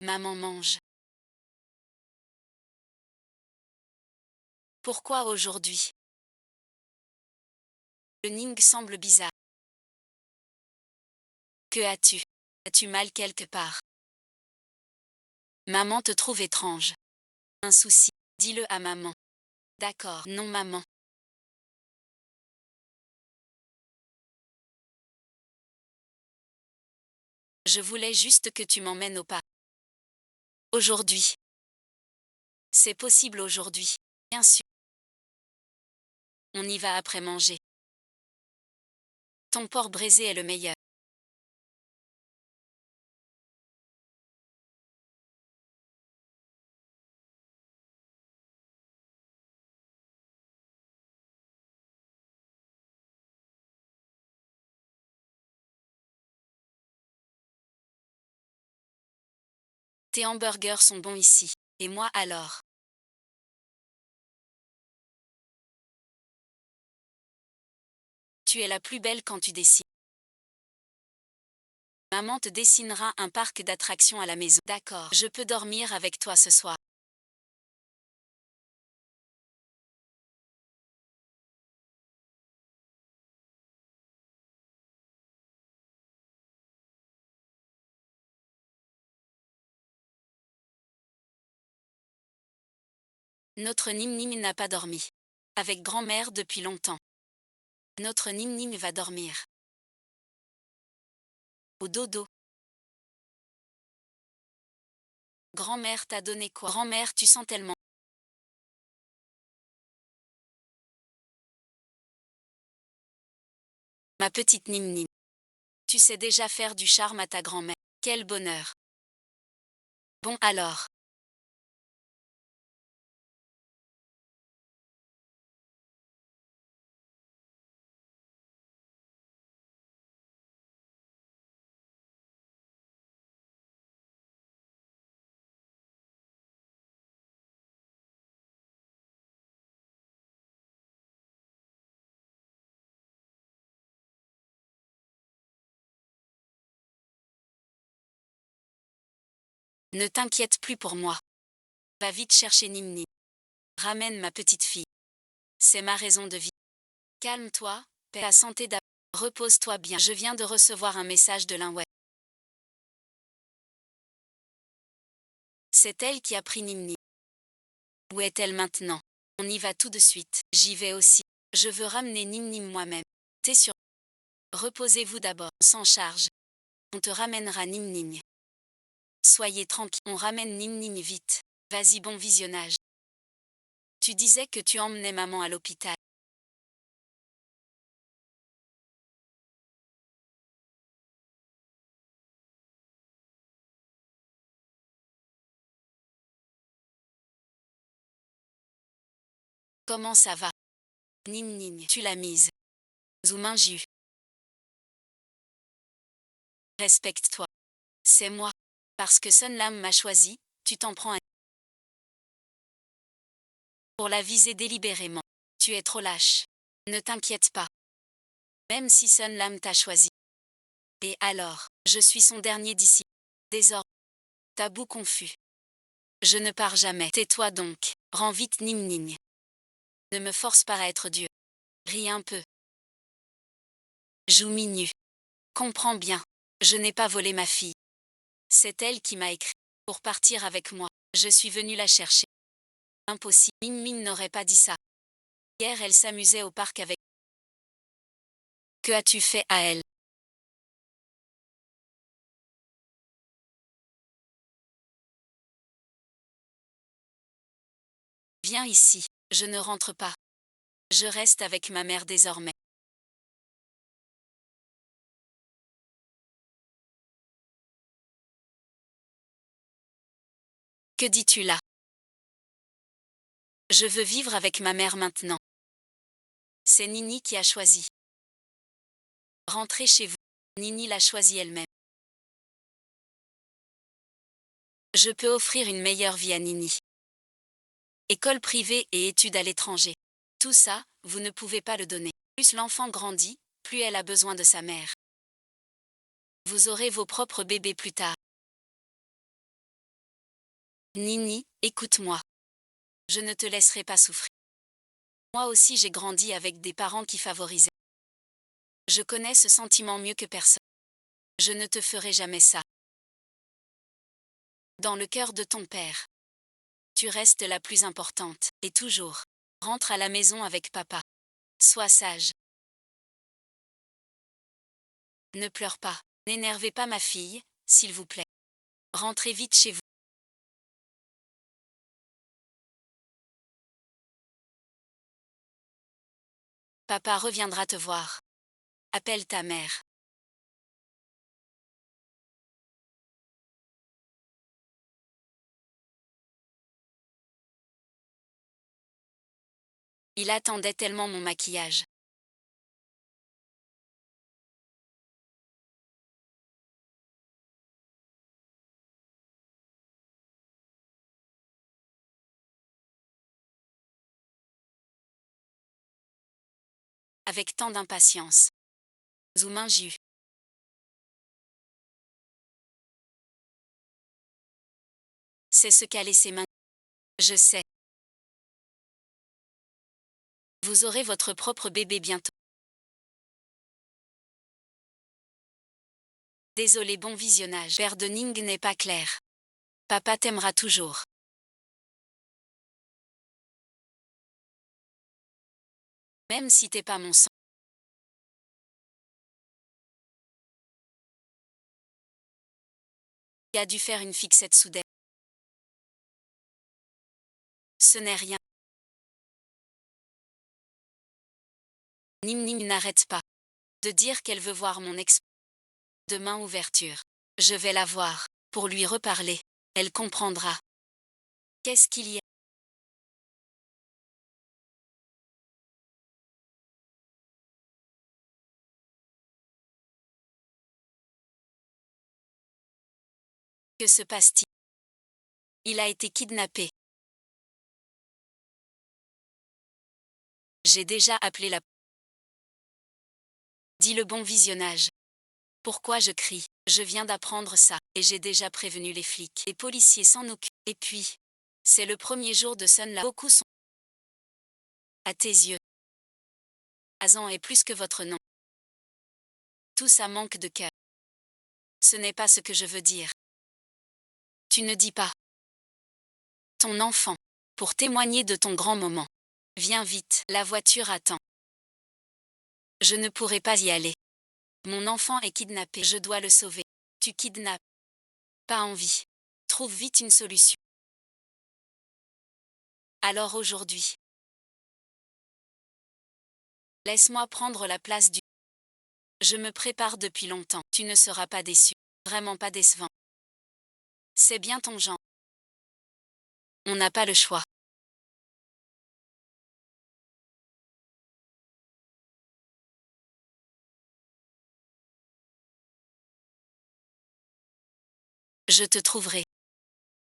Maman mange. Pourquoi aujourd'hui? Le Ning semble bizarre. Que as-tu? As-tu mal quelque part? Maman te trouve étrange. Un souci. Dis-le à maman. D'accord. Non maman. Je voulais juste que tu m'emmènes au pas. Aujourd'hui. C'est possible aujourd'hui. Bien sûr. On y va après manger. Ton porc braisé est le meilleur. Tes hamburgers sont bons ici. Et moi alors? Tu es la plus belle quand tu dessines. Maman te dessinera un parc d'attractions à la maison. D'accord. Je peux dormir avec toi ce soir. Notre Nim Nim n'a pas dormi. Avec grand-mère depuis longtemps. Notre Nim Nim va dormir. Au dodo. Grand-mère t'a donné quoi? Grand-mère, tu sens tellement. Ma petite Nim Nim. Tu sais déjà faire du charme à ta grand-mère. Quel bonheur. Bon alors. Ne t'inquiète plus pour moi. Va vite chercher Nimni. Ramène ma petite fille. C'est ma raison de vie. Calme-toi, paix à santé d'abord. Repose-toi bien. Je viens de recevoir un message de Linway. C'est elle qui a pris Nimni. Où est-elle maintenant? On y va tout de suite. J'y vais aussi. Je veux ramener Nimni moi-même. T'es sûr? Reposez-vous d'abord. Sans charge. On te ramènera Nimni. Soyez tranquille. On ramène Nimni vite. Vas-y, bon visionnage. Tu disais que tu emmenais maman à l'hôpital. Comment ça va? Nimni, tu l'as mise. Zoumingiu. Respecte-toi. C'est moi. Parce que Sun Lam m'a choisi, tu t'en prends à... Pour la viser délibérément. Tu es trop lâche. Ne t'inquiète pas. Même si Sun Lam t'a choisi. Et alors, je suis son dernier disciple. Désormais. Tabou confus. Je ne pars jamais. Tais-toi donc. Rends vite Nimni. Ne me force pas à être Dieu. Ris un peu. Joue minu. Comprends bien. Je n'ai pas volé ma fille. C'est elle qui m'a écrit. Pour partir avec moi. Je suis venue la chercher. Impossible. Min n'aurait pas dit ça. Hier elle s'amusait au parc avec... Que as-tu fait à elle? Viens ici. Je ne rentre pas. Je reste avec ma mère désormais. Que dis-tu là? Je veux vivre avec ma mère maintenant. C'est Nini qui a choisi. Rentrez chez vous. Nini l'a choisi elle-même. Je peux offrir une meilleure vie à Nini. École privée et études à l'étranger. Tout ça, vous ne pouvez pas le donner. Plus l'enfant grandit, plus elle a besoin de sa mère. Vous aurez vos propres bébés plus tard. Nini, écoute-moi. Je ne te laisserai pas souffrir. Moi aussi j'ai grandi avec des parents qui favorisaient. Je connais ce sentiment mieux que personne. Je ne te ferai jamais ça. Dans le cœur de ton père. Tu restes la plus importante, et toujours. Rentre à la maison avec papa. Sois sage. Ne pleure pas. N'énervez pas ma fille, s'il vous plaît. Rentrez vite chez vous. Papa reviendra te voir. Appelle ta mère. Il attendait tellement mon maquillage. Avec tant d'impatience. Zoumingiu. C'est ce qu'a laissé main. Je sais. Vous aurez votre propre bébé bientôt. Désolé, bon visionnage. Père de Ning n'est pas clair. Papa t'aimera toujours. Même si t'es pas mon sang. Il a dû faire une fixette soudaine. Ce n'est rien. Nim n'arrête pas de dire qu'elle veut voir mon ex. Demain ouverture. Je vais la voir, pour lui reparler. Elle comprendra. Qu'est-ce qu'il y a? Que se passe-t-il? Il a été kidnappé. J'ai déjà appelé la... Dis le bon visionnage. Pourquoi je crie? Je viens d'apprendre ça, et j'ai déjà prévenu les flics. Les policiers s'en occupent. Et puis, c'est le premier jour de Sun là. Beaucoup sont à tes yeux. Azan est plus que votre nom. Tout ça manque de cœur. Ce n'est pas ce que je veux dire. Tu ne dis pas. Ton enfant. Pour témoigner de ton grand moment. Viens vite, la voiture attend. Je ne pourrai pas y aller. Mon enfant est kidnappé, je dois le sauver. Tu kidnappes. Pas envie. Trouve vite une solution. Alors aujourd'hui. Laisse-moi prendre la place du... Je me prépare depuis longtemps. Tu ne seras pas déçu. Vraiment pas décevant. C'est bien ton genre. On n'a pas le choix. Je te trouverai.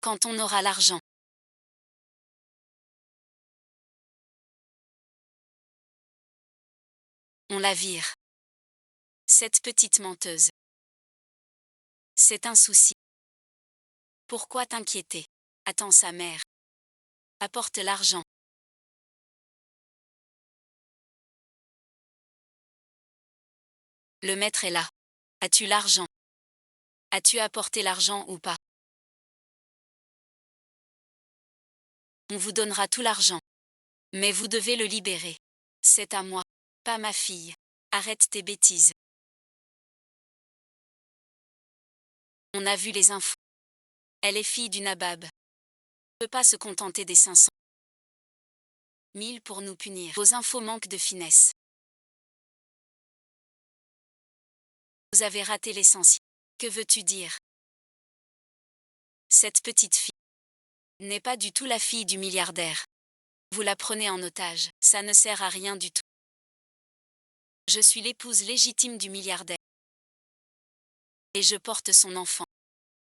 Quand on aura l'argent. On la vire. Cette petite menteuse. C'est un souci. Pourquoi t'inquiéter? Attends sa mère. Apporte l'argent. Le maître est là. As-tu l'argent? As-tu apporté l'argent ou pas? On vous donnera tout l'argent. Mais vous devez le libérer. C'est à moi, pas ma fille. Arrête tes bêtises. On a vu les infos. Elle est fille du nabab. Ne peut pas se contenter des 500 000 pour nous punir. Vos infos manquent de finesse. Vous avez raté l'essentiel. Que veux-tu dire? Cette petite fille n'est pas du tout la fille du milliardaire. Vous la prenez en otage, ça ne sert à rien du tout. Je suis l'épouse légitime du milliardaire. Et je porte son enfant.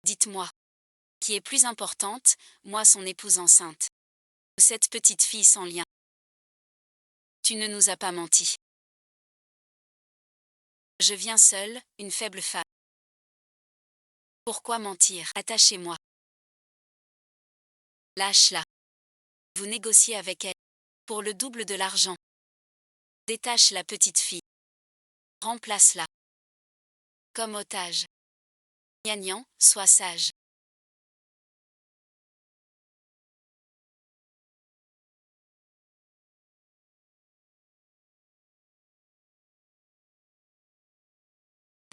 Dites-moi. Qui est plus importante, moi son épouse enceinte? Cette petite fille sans lien. Tu ne nous as pas menti. Je viens seule, une faible femme. Pourquoi mentir? Attachez-moi. Lâche-la. Vous négociez avec elle. Pour le double de l'argent. Détache la petite fille. Remplace-la. Comme otage. Gagnant, sois sage.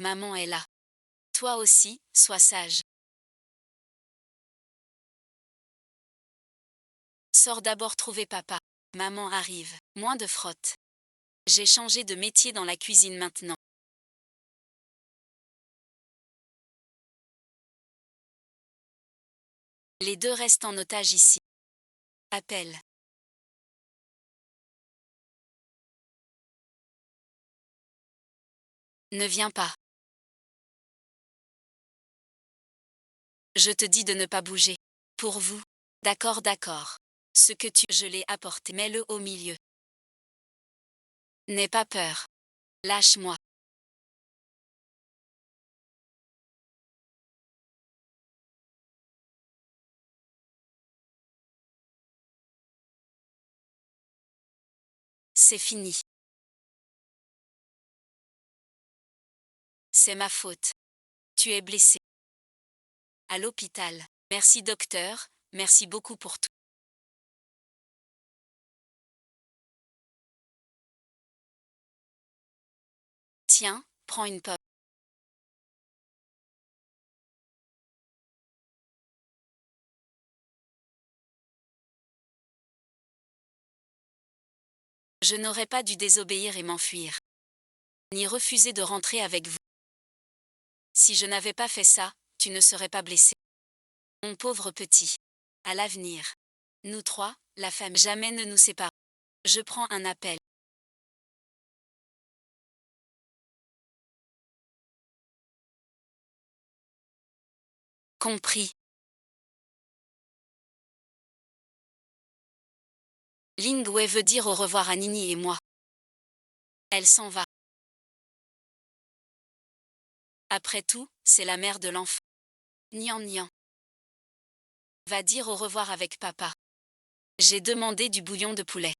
Maman est là. Toi aussi, sois sage. Sors d'abord trouver papa. Maman arrive. Moins de frotte. J'ai changé de métier dans la cuisine maintenant. Les deux restent en otage ici. Appel. Ne viens pas. Je te dis de ne pas bouger. Pour vous. D'accord, d'accord. Ce que je l'ai apporté, mets-le au milieu. N'aie pas peur. Lâche-moi. C'est fini. C'est ma faute. Tu es blessé. À l'hôpital. Merci docteur, merci beaucoup pour tout. Tiens, prends une pomme. Je n'aurais pas dû désobéir et m'enfuir. Ni refuser de rentrer avec vous. Si je n'avais pas fait ça, tu ne serais pas blessé. Mon pauvre petit. À l'avenir. Nous trois, la famille, jamais ne nous sépare. Je prends un appel. Compris. Lingwei veut dire au revoir à Nini et moi. Elle s'en va. Après tout, c'est la mère de l'enfant. Nian nian. Va dire au revoir avec papa. J'ai demandé du bouillon de poulet.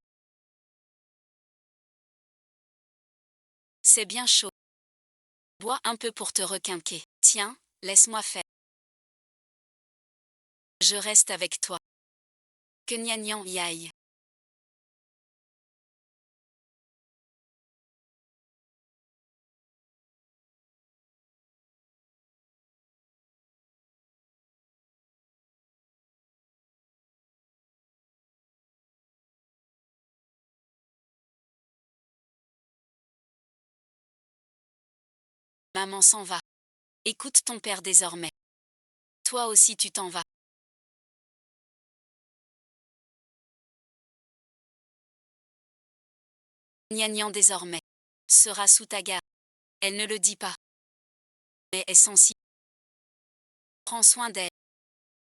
C'est bien chaud. Bois un peu pour te requinquer. Tiens, laisse-moi faire. Je reste avec toi. Que gnagnan y aille. Maman s'en va. Écoute ton père désormais. Toi aussi tu t'en vas. Gnagnan désormais. Sera sous ta garde. Elle ne le dit pas. Mais est sensible. Prends soin d'elle.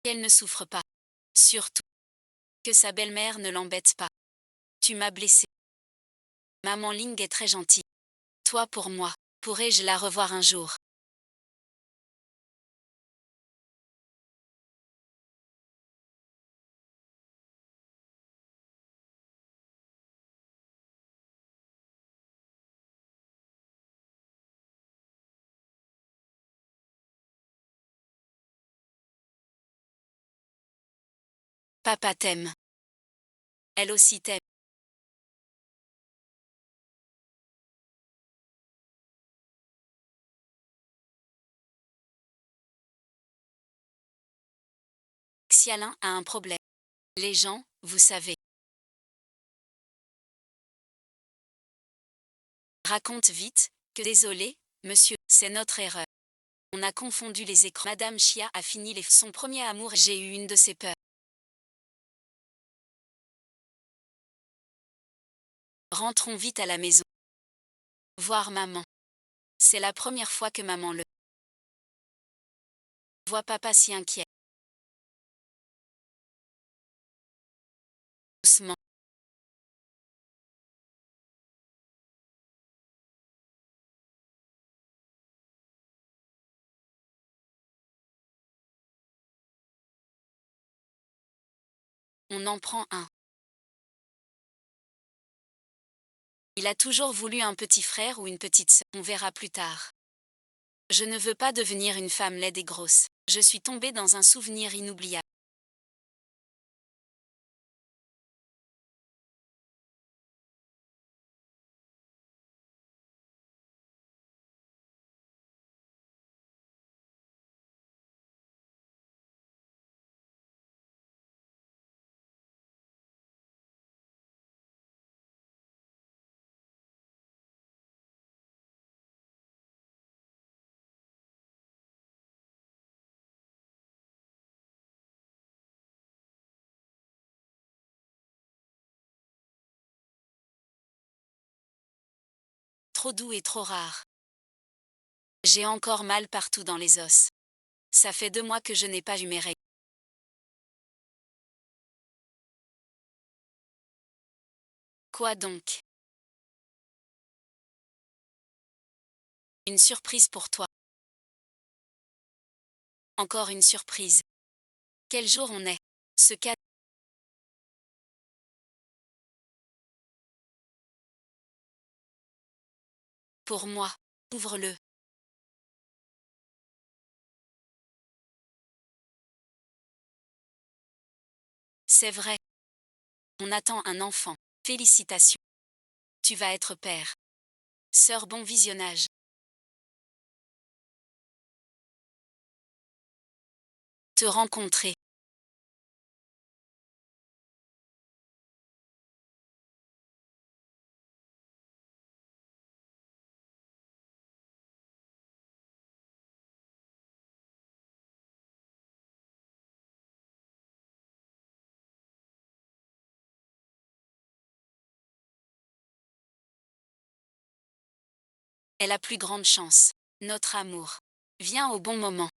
Qu'elle ne souffre pas. Surtout. Que sa belle-mère ne l'embête pas. Tu m'as blessé. Maman Ling est très gentille. Toi pour moi. Pourrais-je la revoir un jour? Papa t'aime. Elle aussi t'aime. Xialin a un problème. Les gens, vous savez. Raconte vite, que désolé, monsieur, c'est notre erreur. On a confondu les écrans. Madame Chia a fini son premier amour. J'ai eu une de ses peurs. Rentrons vite à la maison. Voir maman. C'est la première fois que maman le voit papa si inquiet. Doucement. On en prend un. Il a toujours voulu un petit frère ou une petite sœur. On verra plus tard. Je ne veux pas devenir une femme laide et grosse. Je suis tombée dans un souvenir inoubliable. Trop doux et trop rare. J'ai encore mal partout dans les os. Ça fait 2 mois que je n'ai pas eu mes règles. Quoi donc? Une surprise pour toi. Encore une surprise. Quel jour on est? Ce cas. Pour moi. Ouvre-le. C'est vrai. On attend un enfant. Félicitations. Tu vas être père. Sœur, bon visionnage. Te rencontrer. Est la plus grande chance. Notre amour. Vient au bon moment.